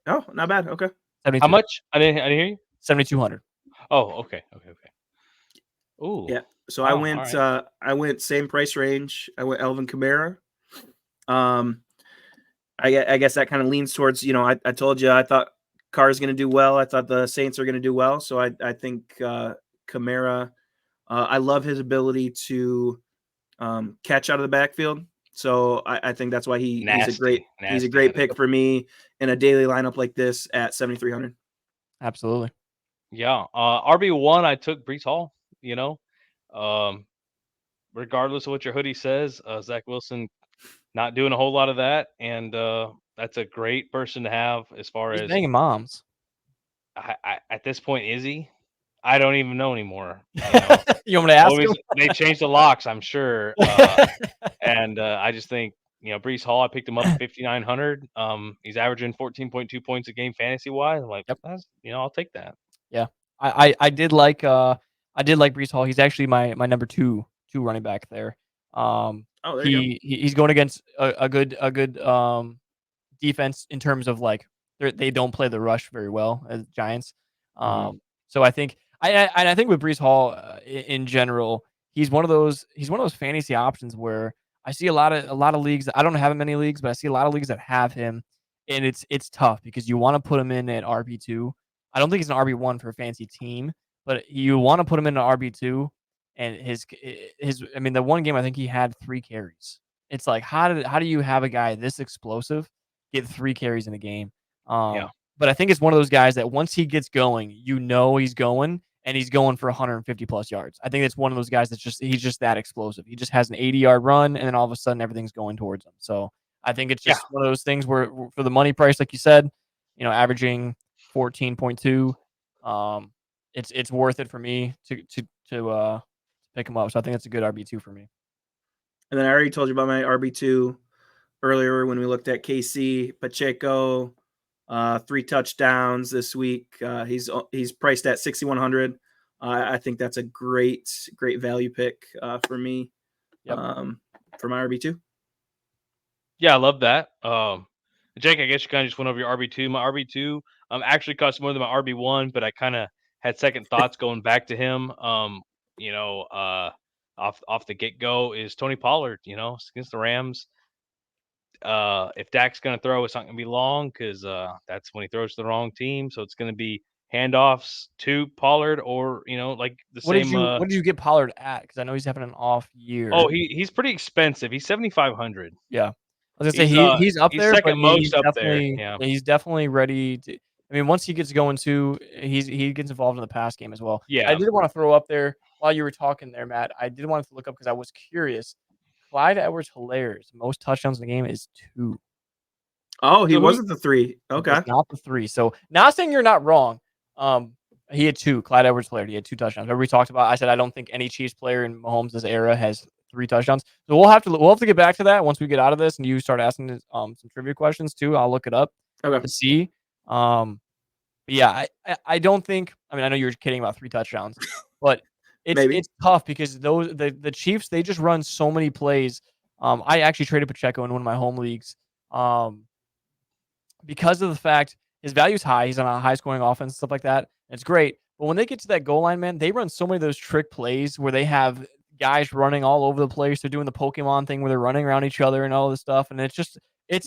Oh, not bad. Okay. 72. How much? I didn't hear you. 7,200. Oh, okay. Ooh. Yeah. So Wow, I went same price range. I went Elvin Kamara. I guess that kind of leans towards, I told you I thought Carr's going to do well. I thought the Saints are going to do well. So I think Kamara, I love his ability to catch out of the backfield. So I think that's why he's a great pick for me in a daily lineup like this at 7,300. Absolutely. Yeah. RB1, I took Breece Hall, regardless of what your hoodie says, Zach Wilson not doing a whole lot of that. And that's a great person to have as far He's as banging moms. at this point, is he? I don't even know anymore. You want me to ask him? They changed the locks, I'm sure. And I just think, Breece Hall, I picked him up at 5,900. He's averaging 14.2 points a game fantasy wise. I'm like, Yep. I'll take that. Yeah. I did like Breece Hall. He's actually my number two running back there. There you go. He's going against a good defense in terms of like they don't play the rush very well as Giants. So I think I think with Breece Hall in general, he's one of those fantasy options where I see a lot of leagues. I don't have many leagues, but I see a lot of leagues that have him, and it's tough because you want to put him in at RB2. I don't think he's an RB1 for a fantasy team, but you want to put him in an RB2. And his I mean, the one game I think he had 3 carries. It's like how do you have a guy this explosive get 3 carries in a game? Yeah. But I think it's one of those guys that once he gets going, he's going, and he's going for 150 plus yards. I think it's one of those guys he's just that explosive. He just has an 80-yard run, and then all of a sudden everything's going towards him. So I think it's just one of those things where for the money price, like you said, averaging 14.2, it's worth it for me to pick him up. So I think it's a good RB2 for me. And then I already told you about my RB2 earlier when we looked at KC Pacheco. 3 touchdowns this week. He's priced at 6,100. I think that's a great value pick for me. Yep. For my RB2. Yeah, I love that. Jake, I guess you kind of just went over your RB2. My RB2 actually cost more than my RB1, but I kind of had second thoughts going back to him. Off the get go is Tony Pollard. Against the Rams. If Dak's going to throw, it's not going to be long because that's when he throws to the wrong team. So it's going to be handoffs to Pollard or, like the same. What did you get Pollard at? Because I know he's having an off year. Oh, he's pretty expensive. He's 7,500. Yeah. I was going to say he's up there, but he's up there. Yeah. He's definitely ready to. I mean, once he gets going too, he gets involved in the pass game as well. Yeah. I did want to throw up there while you were talking there, Matt. I did want to look up because I was curious. Clyde Edwards-Hilaire's most touchdowns in the game is 2. Oh, he wasn't the 3. Okay. Not the 3. So not saying you're not wrong. He had 2. Clyde Edwards-Helaire. He had 2 touchdowns. Remember we talked about? I said I don't think any Chiefs player in Mahomes' era has 3 touchdowns. So we'll have to get back to that once we get out of this and you start asking some trivia questions too. I'll look it up to see. But yeah, I don't think. I mean, I know you were kidding about 3 touchdowns, but it's tough because the Chiefs, they just run so many plays. I actually traded Pacheco in one of my home leagues because of the fact his value is high. He's on a high scoring offense, stuff like that. It's great. But when they get to that goal line, man, they run so many of those trick plays where they have guys running all over the place. They're doing the Pokemon thing where they're running around each other and all this stuff. And it's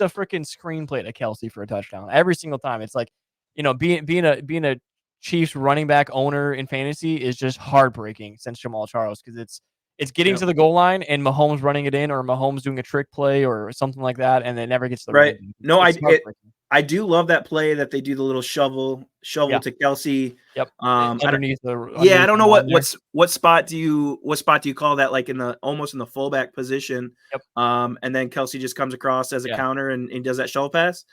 a freaking screenplay to Kelsey for a touchdown every single time. It's like, being a Chiefs running back owner in fantasy is just heartbreaking since Jamal Charles because it's getting to the goal line and Mahomes running it in or Mahomes doing a trick play or something like that, and it never gets to the right. No, I do love that play that they do the little shovel Yeah. to Kelsey. Yep. I don't Underneath the I don't know line there. what spot do you call that, like almost in the fullback position? Yep. And then Kelsey just comes across as a Yeah. counter and does that shovel pass.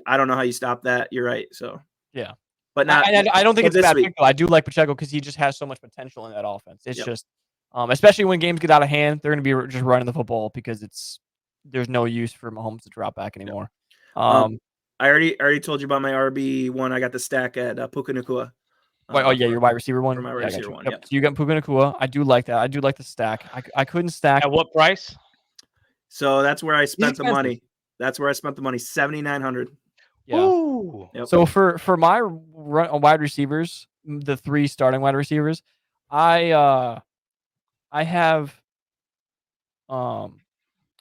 I don't know how you stop that. You're right. So Yeah. but not I don't think but it's a this bad week. pick though. I do like Pacheco because he just has so much potential in that offense. It's Yep. just, especially when games get out of hand, they're going to be just running the football because there's no use for Mahomes to drop back anymore. I already told you about my RB1. I got the stack at Puka Nacua. Oh yeah, your wide receiver one. For my Yeah, wide I got receiver you. one. Yep. Yep. So you got Puka Nacua. I do like that. I do like the stack. I couldn't stack. At what price? So that's where I spent the expensive. money. That's where I spent the money. 7,900. Yeah. Ooh. Yep. So for my wide receivers, the 3 starting wide receivers, I have a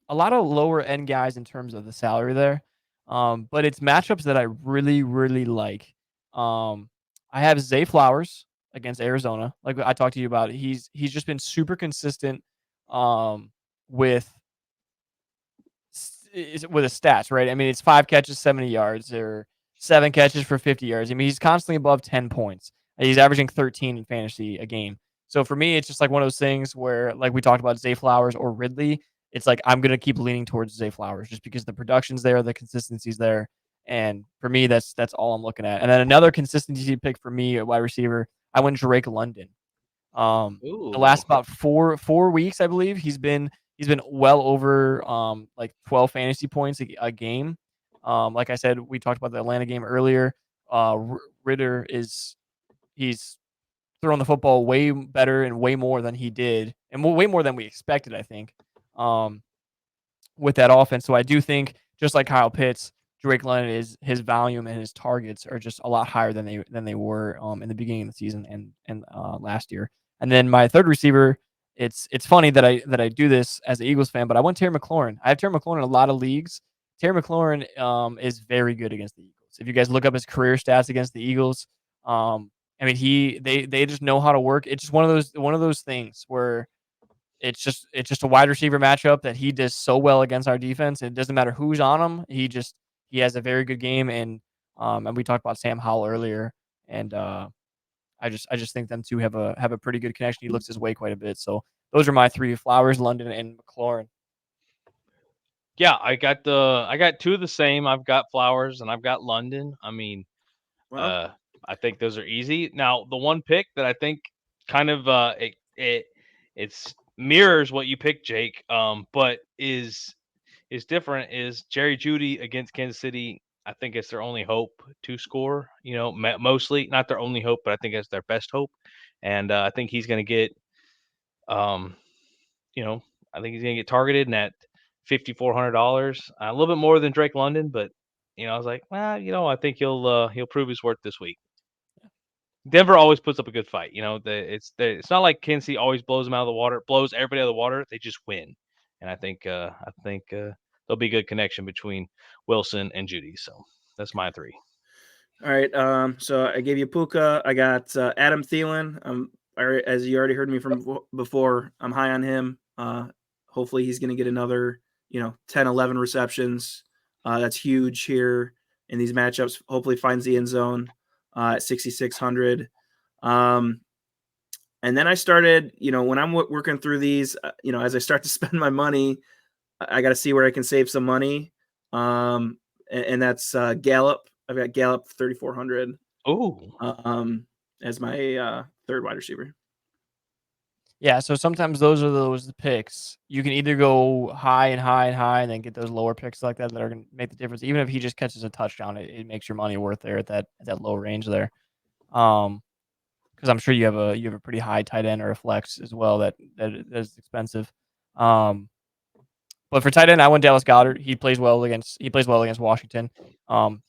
lot of lower end guys in terms of the salary there. But it's matchups that I really, really like. I have Zay Flowers against Arizona. Like I talked to you about, he's just been super consistent with with his stats, right? I mean, it's 5 catches, 70 yards, or 7 catches for 50 yards. I mean, he's constantly above 10 points. He's averaging 13 in fantasy a game. So for me, it's just like one of those things where, like we talked about, Zay Flowers or Ridley. It's like I'm gonna keep leaning towards Zay Flowers just because the production's there, the consistency's there, and for me, that's all I'm looking at. And then another consistency pick for me, a wide receiver, I went Drake London. The last about four weeks, I believe, he's been well over like 12 fantasy points a game. Like I said, we talked about the Atlanta game earlier. Ritter he's throwing the football way better and way more than he did, and way more than we expected, I think, with that offense. So I do think, just like Kyle Pitts, Drake London his volume and his targets are just a lot higher than they were in the beginning of the season and last year. And then my third receiver, it's funny that I do this as an Eagles fan, but I went Terry McLaurin. I have Terry McLaurin in a lot of leagues. Terry McLaurin is very good against the Eagles. If you guys look up his career stats against the Eagles, I mean, they just know how to work. It's just one of those things where it's just a wide receiver matchup that he does so well against our defense. It doesn't matter who's on him. He has a very good game, and we talked about Sam Howell earlier, and I just think them two have a pretty good connection. He looks his way quite a bit. So those are my 3: Flowers, London, and McLaurin. Yeah, I got 2 of the same. I've got Flowers and I've got London. I mean, Well, I think those are easy. Now, the one pick that I think kind of it's mirrors what you picked, Jake, but is different is Jerry Jeudy against Kansas City. I think it's their only hope to score. You know, mostly not their only hope, but I think it's their best hope. And I think he's going to get, you know, I think he's going to get targeted in that $5,400, a little bit more than Drake London, but I was like, well, I think he'll prove his worth this week. Denver always puts up a good fight. It's not like Kansas City always blows them out of the water, blows everybody out of the water. They just win, and I think there'll be a good connection between Wilson and Jeudy. So that's my 3. all right. So I gave you Puka. I got Adam Thielen. As you already heard me from before, I'm high on him. Hopefully he's going to get another 10, 11 receptions. That's huge here in these matchups. Hopefully finds the end zone at 6,600. And then I started, when I'm working through these, as I start to spend my money, I got to see where I can save some money. And that's Gallup. I've got Gallup 3,400. As my third wide receiver. Yeah, so sometimes those are those picks. You can either go high and high and high, and then get those lower picks like that are going to make the difference. Even if he just catches a touchdown, it makes your money worth there at that low range there. Because I'm sure you have a pretty high tight end or a flex as well that is expensive. But for tight end, I went Dallas Goedert. He plays well against Washington.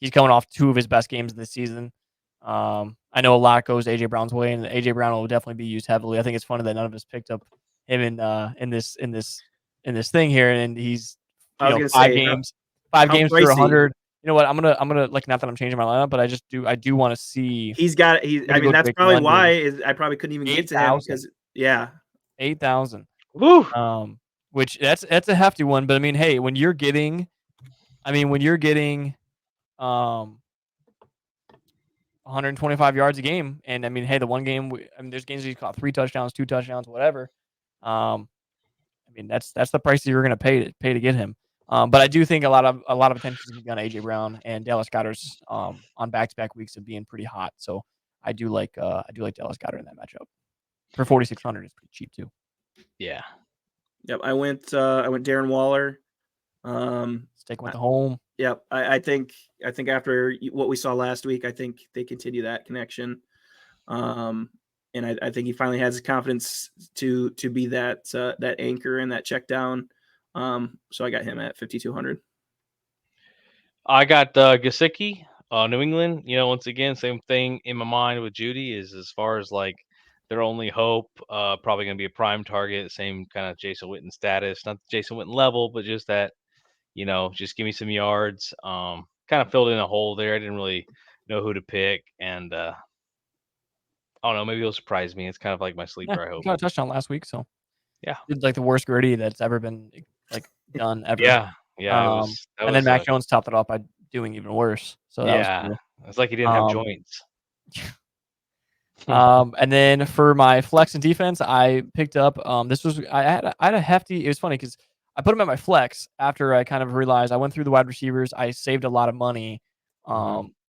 He's coming off 2 of his best games this season. I know a lot goes AJ Brown's way, and AJ Brown will definitely be used heavily. I think it's funny that none of us picked up him in this thing here, and he's 5 games for 100. You know what? I'm gonna like, not that I'm changing my lineup, but I do want to see. I mean, that's probably why I probably couldn't even get to him because 8,000. Woo! Which that's a hefty one, but I mean, hey, when you're getting 125 yards a game. And I mean, hey, the one game, there's games he's caught 3 touchdowns, 2 touchdowns, whatever. I mean, that's the price that you're going to pay to get him. But I do think a lot of attention is going to be on AJ Brown and Dallas Goedert's on back-to-back weeks of being pretty hot. So I do like Dallas Goedert in that matchup. For 4,600, it's pretty cheap too. Yeah. Yep, I went Darren Waller. Stick with the home. Yep, I think after what we saw last week, I think they continue that connection. And I think he finally has the confidence to be that anchor and that check down. So I got him at 5,200. I got Gesicki, New England. Once again, same thing in my mind with Judy is as far as like their only hope, probably going to be a prime target, same kind of Jason Witten status, not the Jason Witten level, but just that, just give me some yards. Kind of filled in a hole there. I didn't really know who to pick, and I don't know, maybe it'll surprise me. It's kind of like my sleeper, I He hope. got a touchdown last week, so Yeah. did like the worst gritty that's ever been like done ever. Yeah. And then Mac Jones topped it off by doing even worse. So that was cool. It's like he didn't have joints. And then for my flex and defense, I picked up I had a hefty. It was funny because I put him at my flex after I kind of realized I went through the wide receivers. I saved a lot of money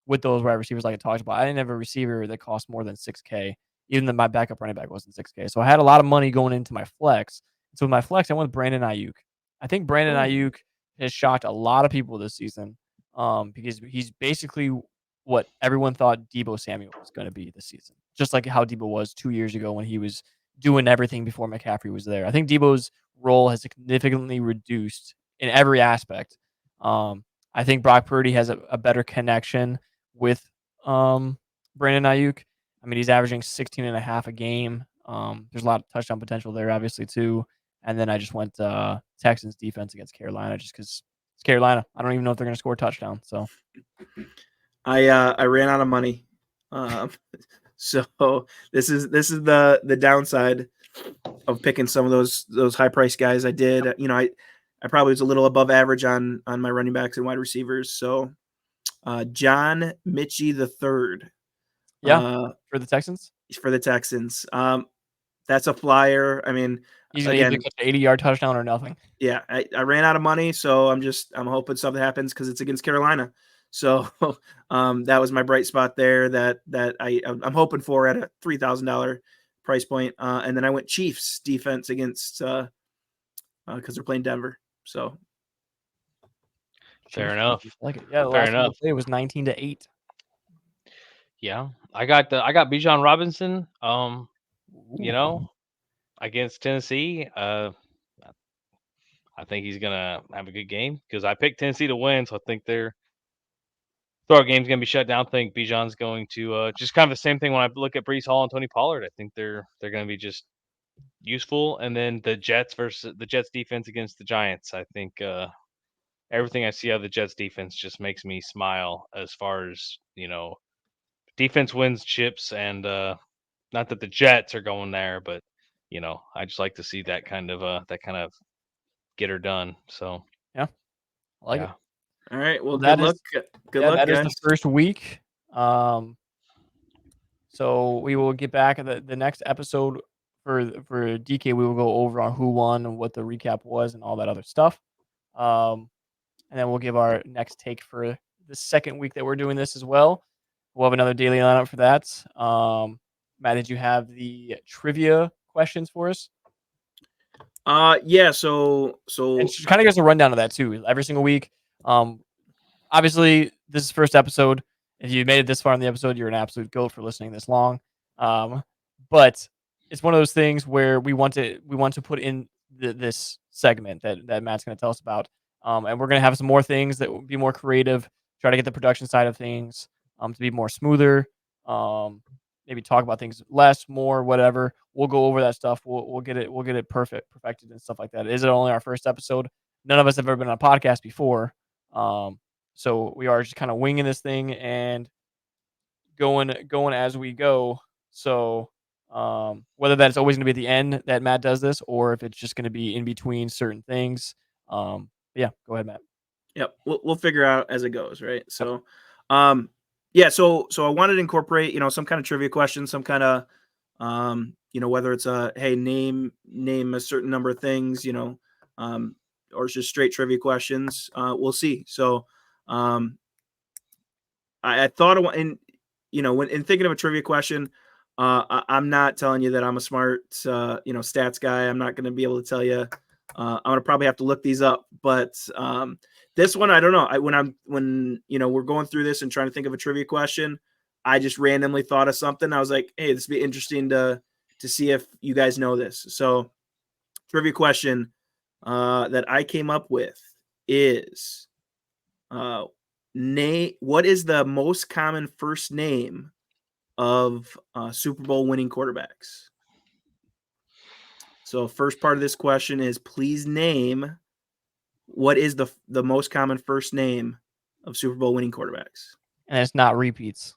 with those wide receivers like I talked about. I didn't have a receiver that cost more than $6,000, even though my backup running back wasn't $6,000. So I had a lot of money going into my flex. So with my flex, I went with Brandon Ayuk. I think Brandon Ayuk has shocked a lot of people this season because he's basically what everyone thought Deebo Samuel was going to be this season. Just like how Deebo was 2 years ago when he was doing everything before McCaffrey was there. I think Deebo's role has significantly reduced in every aspect. I think Brock Purdy has a better connection with Brandon Ayuk. I mean, he's averaging 16.5 a game. There's a lot of touchdown potential there, obviously, too. And then I just went Texans defense against Carolina just because it's Carolina. I don't even know if they're going to score a touchdown. So I ran out of money. So this is the downside of picking some of those high price guys. I did, I probably was a little above average on my running backs and wide receivers. So John Mitchie the third. For the Texans. For the Texans. That's a flyer. I mean, he's gonna either catch an 80-yard touchdown or nothing. Yeah, I ran out of money, so I'm hoping something happens because it's against Carolina. So that was my bright spot there that I'm hoping for at a $3,000 price point. And then I went Chiefs defense against because they're playing Denver. So fair enough. Like it. Yeah, the last one it was 19-8. Yeah, I got Bijan Robinson. Against Tennessee. I think he's gonna have a good game because I picked Tennessee to win, so I think their throw game's gonna be shut down. I think Bijan's going to just kind of the same thing when I look at Breece Hall and Tony Pollard. I think they're gonna be just useful. And then the Jets versus the Jets defense against the Giants. I think everything I see out of the Jets defense just makes me smile as far as defense wins chips, and not that the Jets are going there, but I just like to see that kind of get her done. So yeah, I like it. All right. Well, good luck. Good luck, that guys. is the first week. So we will get back at the next episode for DK. We will go over on who won and what the recap was and all that other stuff. And then we'll give our next take for the second week that we're doing this as well. We'll have another daily lineup for that. Matt, did you have the trivia questions for us? Yeah. So and kind of gives a rundown of that too. Every single week. Obviously, this is the first episode. If you made it this far in the episode, you're an absolute goat for listening this long. But it's one of those things where we want to put in this segment that Matt's going to tell us about, and we're going to have some more things that will be more creative. Try to get the production side of things to be more smoother. Maybe talk about things less, more, whatever. We'll go over that stuff. We'll get it perfected and stuff like that. Is it only our first episode? None of us have ever been on a podcast before. So we are just kind of winging this thing and going as we go. So whether that's always going to be at the end that Matt does this, or if it's just going to be in between certain things. Yeah, go ahead, Matt. Yep, we'll figure out as it goes, right? So, yeah. So I wanted to incorporate, some kind of trivia question, some kind of, whether it's hey, name a certain number of things, or it's just straight trivia questions. We'll see. So, I thought of, and when in thinking of a trivia question, I'm not telling you that I'm a smart, stats guy. I'm not going to be able to tell you. I'm going to probably have to look these up, but this one, I don't know. When we're going through this and trying to think of a trivia question, I just randomly thought of something. I was like, hey, this would be interesting to see if you guys know this. So, trivia question that I came up with is, what is the most common first name of Super Bowl winning quarterbacks? So, first part of this question is, please name what is the most common first name of Super Bowl winning quarterbacks. And it's not repeats.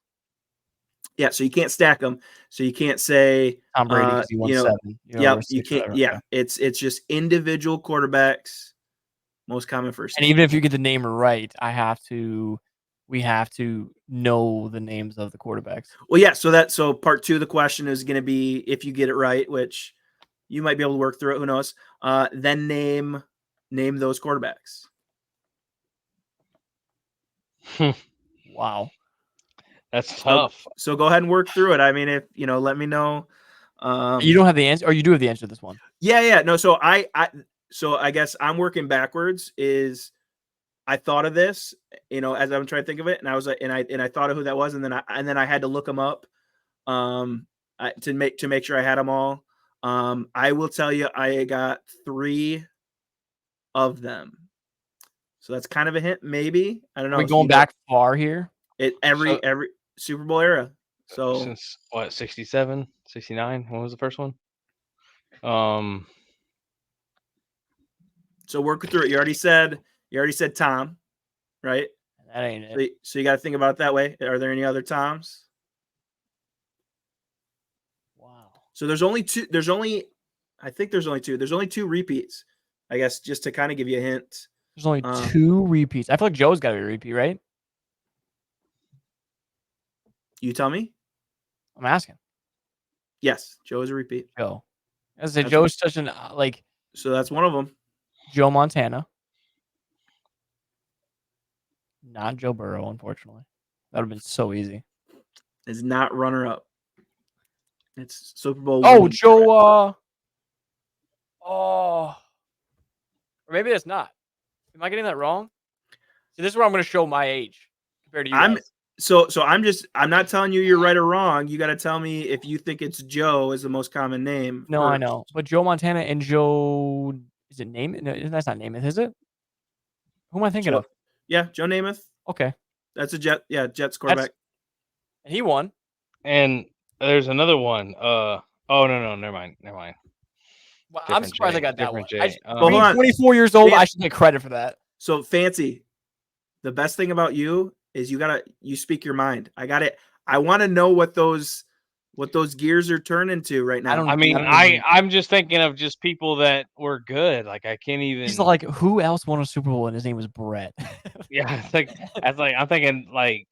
Yeah, so you can't stack them. So you can't say Tom Brady because he won 7. Yeah, or you 6, can't. whatever. Yeah, Okay. it's just individual quarterbacks. Most common first And name. even if you get the name right, we have to know the names of the quarterbacks. Well, yeah. So part 2 of the question is going to be, if you get it right, which you might be able to work through it. Who knows? Then name those quarterbacks. Wow. That's tough. So go ahead and work through it. I mean, if let me know. You don't have the answer, or you do have the answer to this one? Yeah. No. So I guess I'm working backwards. I thought of this, as I'm trying to think of it, and I was like, and I thought of who that was, and then I had to look them up, to make sure I had them all. I will tell you, I got 3 of them. So that's kind of a hint, maybe. I don't know. Are we going back far here? Every Super Bowl era. So since what, 67, 69? When was the first one? So work through it. You already said Tom, right? That ain't it. So you got to think about it that way. Are there any other Toms? Wow. So there's only 2. I think there's only 2. There's only 2 repeats. I guess just to kind of give you a hint. There's only 2 repeats. I feel like Joe's got to be a repeat, right? You tell me. I'm asking. Yes, Joe is a repeat. Joe. As I say, Joe's such an So that's one of them. Joe Montana. Not Joe Burrow, unfortunately. That would have been so easy. It's not runner up. It's Super Bowl. Oh, Joe. Or maybe it's not. Am I getting that wrong? See, this is where I'm going to show my age compared to you guys. So I'm not telling you you're right or wrong. You got to tell me if you think it's Joe is the most common name. No, I know. But Joe Montana and Joe, is it Namath? No, that's not Namath, is it? Who am I thinking of? Yeah, Joe Namath. Okay. That's a Jets quarterback. And he won. And there's another one. Oh no, never mind. Well, I'm surprised I got that one. Hold on. 24 years old, I should get credit for that. So Fancy, the best thing about you is you speak your mind. I got it. I want to know what those gears are turning to right now. I'm just thinking of just people that were good. Like I can't even. He's like, who else won a Super Bowl and his name was Brett? Yeah, I'm thinking like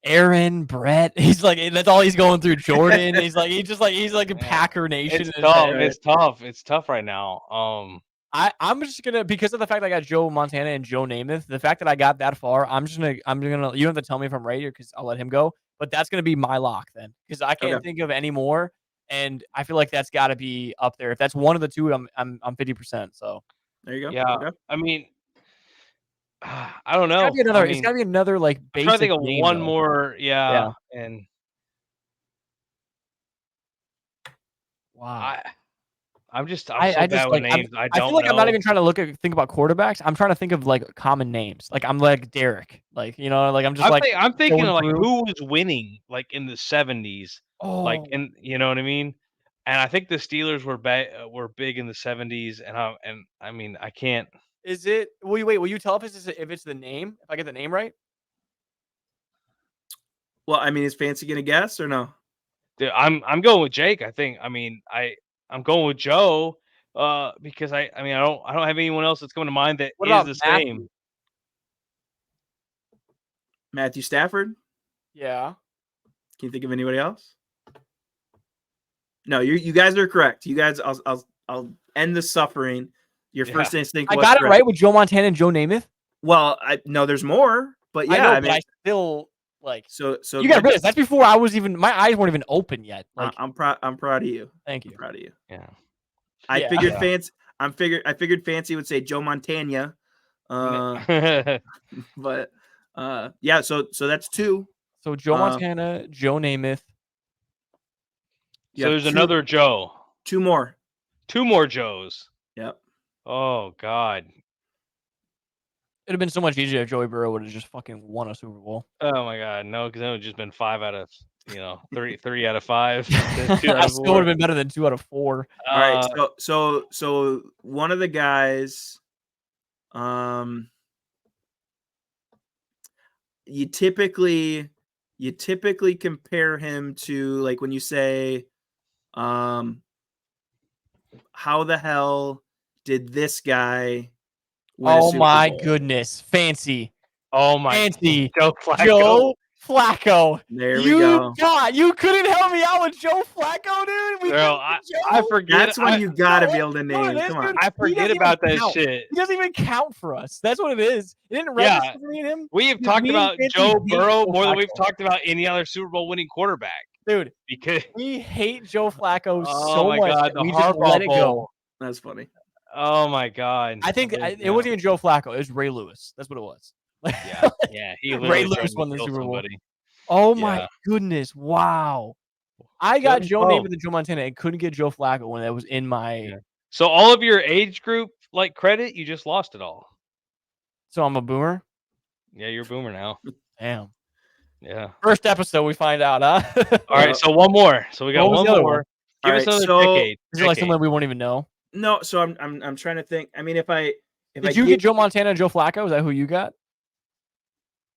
Aaron, Brett. He's like, that's all he's going through. Jordan. He's like a Packer Nation. It's tough. It's tough. It's tough right now. I'm just gonna, because of the fact I got Joe Montana and Joe Namath, the fact that I got that far, I'm gonna you don't have to tell me if I'm right, because I'll let him go. But that's gonna be my lock then, because I can't think of any more, and I feel like that's got to be up there. If that's one of the 2, I'm 50%. So there you go. Yeah, okay. I mean, I don't know. It's gotta be another like basic. I'm trying to think of name, one though. more. Yeah, and wow. I'm so bad with names. I feel like I'm not even trying to think about quarterbacks. I'm trying to think of like common names. Like I'm like Derek. Like, like I'm just I'm thinking of like who was winning like in the 70s. Like, and you know what I mean? And I think the Steelers were big in the 70s, and I mean I can't. Is it? Will you tell us if it's the name? If I get the name right? Well, I mean, is Fancy gonna guess or no? Dude, I'm going with Jake. I think. I mean, I'm going with Joe, because I don't have anyone else that's coming to mind that is the same. Matthew Stafford. Yeah. Can you think of anybody else? No, you guys are correct. You guys, I'll end the suffering. Your first instinct I was got it correct. right with Joe Montana and Joe Namath. Well, no, there's more, but yeah, I know, I but mean, I still like. so You got to realize that's before I was even. My eyes weren't even open yet. Like, I'm proud of you. Thank you. I'm proud of you. Yeah. I figured Fancy would say Joe Montana. But yeah, so that's 2. So Joe Montana, Joe Namath. So there's another Joe. 2 more. 2 more Joes. Yep. Oh God. It'd have been so much easier if Joey Burrow would have just fucking won a Super Bowl. Oh my God, no, because that would have just been 5 out of 3 out of 5. 2 out I of still 4. would have been better than 2 out of 4. All right, so one of the guys, you typically compare him to, like, when you say, how the hell did this guy win a Oh Super my Bowl? goodness, Fancy. Oh my Fancy. Joe Flacco. Joe Flacco. There we go. You couldn't help me out with Joe Flacco, dude. Bro, I forget. That's when you gotta be able to name. Come on. I forget about that count. shit. He doesn't even count for us. That's what it is. It didn't register for me and him. We have Because talked me and about Fancy Joe hate Burrow Joe more than we've Flacco. talked about any other Super Bowl winning quarterback. Dude, Because we hate Joe Flacco oh so my much God, that the we just Harbaugh let it go. Bowl. That's funny. Oh my God. I think it wasn't even Joe Flacco. It was Ray Lewis. That's what it was. Yeah. He Ray literally Lewis tried won to the kill Super Bowl. somebody. Oh my goodness! Wow, I got Joe Oh. Namath and Joe Montana and couldn't get Joe Flacco when that was in my. Yeah. So all of your age group credit, you just lost it all. So I'm a boomer. Yeah, you're a boomer now. Damn. Yeah. First episode, we find out, huh? All right, so one more. So we got one more. Give us another decade. Is it like someone we won't even know? No, so I'm trying to think. I mean, Did you get Joe Montana and Joe Flacco? Is that who you got?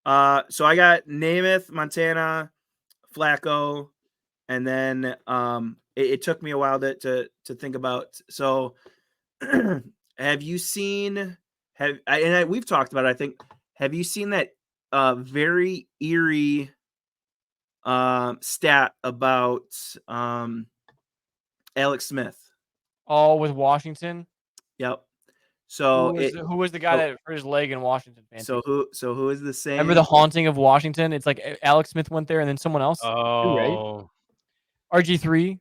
So I got Namath, Montana, Flacco, and then it took me a while to think about. So have you seen we've talked about it, I think. Have you seen that very eerie stat about Alex Smith? Oh, with Washington? Yep. So who was the guy that hurt his leg in Washington? Fancy? So who is the same? Remember The Haunting of Washington? It's like Alex Smith went there and then someone else. Oh, too, right? RG3.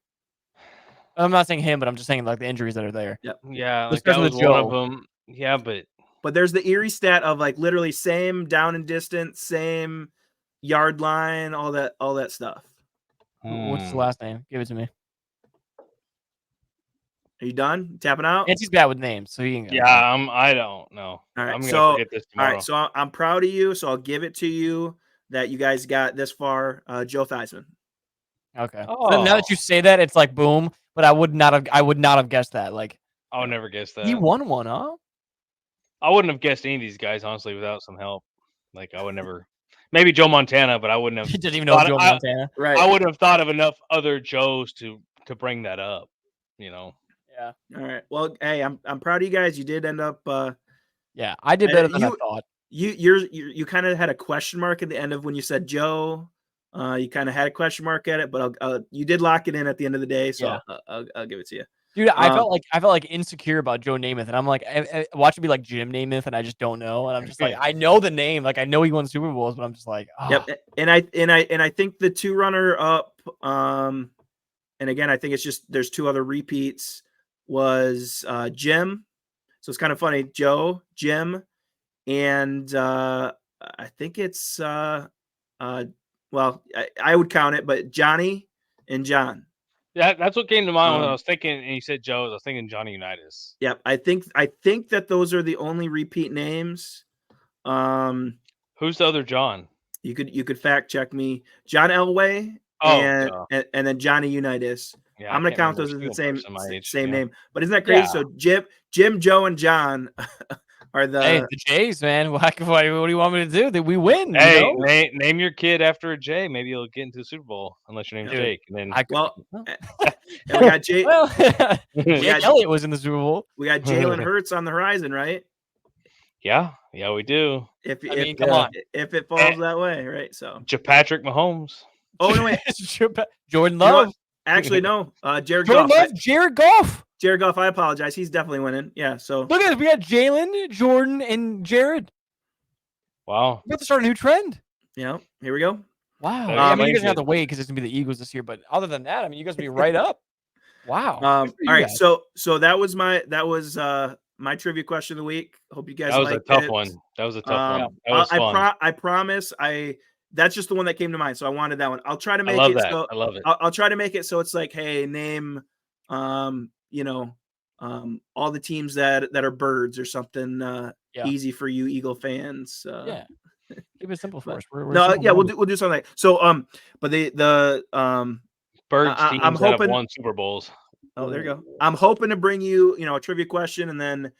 I'm not saying him, but I'm just saying like the injuries that are there. Yep. Yeah, like that was one of them. Yeah, but there's the eerie stat of like literally same down and distance, same yard line, all that stuff. What's the last name? Give it to me. Are you done tapping out? Fancy's bad with names, so he can go. Yeah, I don't know. All right, I'm gonna forget this tomorrow. All right, so I'm proud of you. So I'll give it to you that you guys got this far. Joe Theismann. Okay. Oh. So now that you say that, it's like boom. But I would not have guessed that. Like I would never guess that. He won one, huh? I wouldn't have guessed any of these guys honestly without some help. Like I would never. Maybe Joe Montana, but I wouldn't have. He didn't even know Joe Montana. Right. I wouldn't have thought of enough other Joes to bring that up. Yeah. All right. Well, hey, I'm proud of you guys. You did end up. Yeah, I did better than I thought. You kind of had a question mark at the end of when you said Joe. You kind of had a question mark at it, but you did lock it in at the end of the day. So yeah. I'll give it to you. Dude, I felt like insecure about Joe Namath, and I'm like, I watch it be like Jim Namath, and I just don't know, and I'm just like, I know the name, like I know he won Super Bowls, but I'm just like, oh. Yep. And I think the 2 runner up, and again, I think it's just there's 2 other repeats was Jim, so it's kind of funny, Joe, Jim, and I think it's well, I would count it, but Johnny and John. Yeah, that's what came to mind when I was thinking, and you said Joe. I was thinking Johnny Unitas. Yep, I think that those are the only repeat names. Who's the other John? You could fact check me, John Elway, and then Johnny Unitas. Yeah, I'm gonna count those as the same name. But isn't that crazy? Yeah. So Jim, Joe, and John are the Jays, man. What do you want me to do? That we win. Hey, you know? name your kid after a J. Maybe you'll get into the Super Bowl unless your name's Jake. And then and we got Jake. Jake Elliott was in the Super Bowl. We got Jalen Hurts on the horizon, right? Yeah, Yeah, we do. If I mean, come on. if it falls that way, right? So Patrick Mahomes. oh no, wait, Jordan you know what? Love. Actually no, Jared Jordan Goff. Love. Jared Goff. Jared Goff, I apologize. He's definitely winning. Yeah. So Look at this. We got Jalen, Jordan, and Jared. Wow. We're about to start a new trend. yeah, here we go. Wow. That I mean, you explains guys have it. to wait because it's gonna be the Eagles this year. But other than that, I mean, you guys will be right up. Wow. All Good for you right, guys. so that was my trivia question of the week. Hope you guys That was a liked tough it. one. That was a tough one. Um, That was fun. I promise. That's just the one that came to mind, so I wanted that one. I'll try to I make love it that. so I love it. I'll try to make it so it's like, hey, name, you know, all the teams that are birds or something. Yeah. Easy for you Eagle fans. Yeah. Keep it simple for us. We're No, simple yeah, minded. we'll do something. Like, so, but the Birds I'm teams that have hoping. won Super Bowls. Oh, there you go. I'm hoping to bring you, a trivia question and then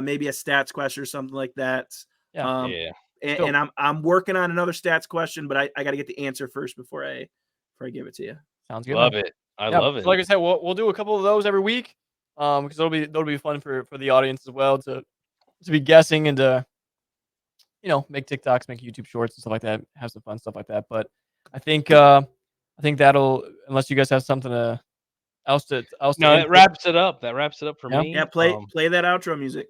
maybe a stats question or something like that. Yeah. Yeah. And I'm working on another stats question, but I got to get the answer first before I give it to you. Sounds good. Love man. it. I Yeah, love it. so like I said, we'll do a couple of those every week, because that'll be fun for the audience as well to be guessing and to make TikToks, make YouTube shorts and stuff like that, have some fun stuff like that. But I think that'll, unless you guys have something else to No, input. that wraps it up. That wraps it up for Yeah. me. Yeah, play that outro music.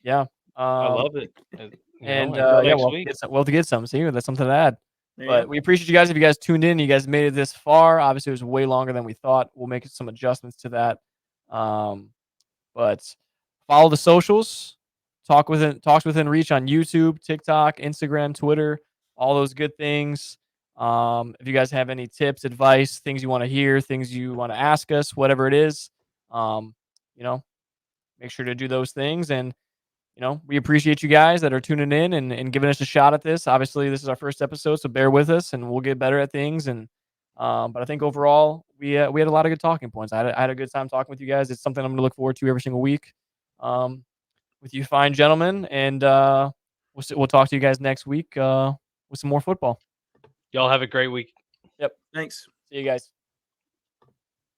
Yeah. I love it. And until yeah, next we'll week. get some. See, that's something to add. There you But go. we appreciate you guys. If you guys tuned in, you guys made it this far. Obviously, it was way longer than we thought. We'll make some adjustments to that. But follow the socials. Talks within reach on YouTube, TikTok, Instagram, Twitter, all those good things. If you guys have any tips, advice, things you want to hear, things you want to ask us, whatever it is, make sure to do those things. And we appreciate you guys that are tuning in and giving us a shot at this. Obviously, this is our first episode, so bear with us, and we'll get better at things. And but I think overall, we had a lot of good talking points. I had a good time talking with you guys. It's something I'm going to look forward to every single week with you fine gentlemen. And we'll talk to you guys next week with some more football. Y'all have a great week. Thanks. See you guys.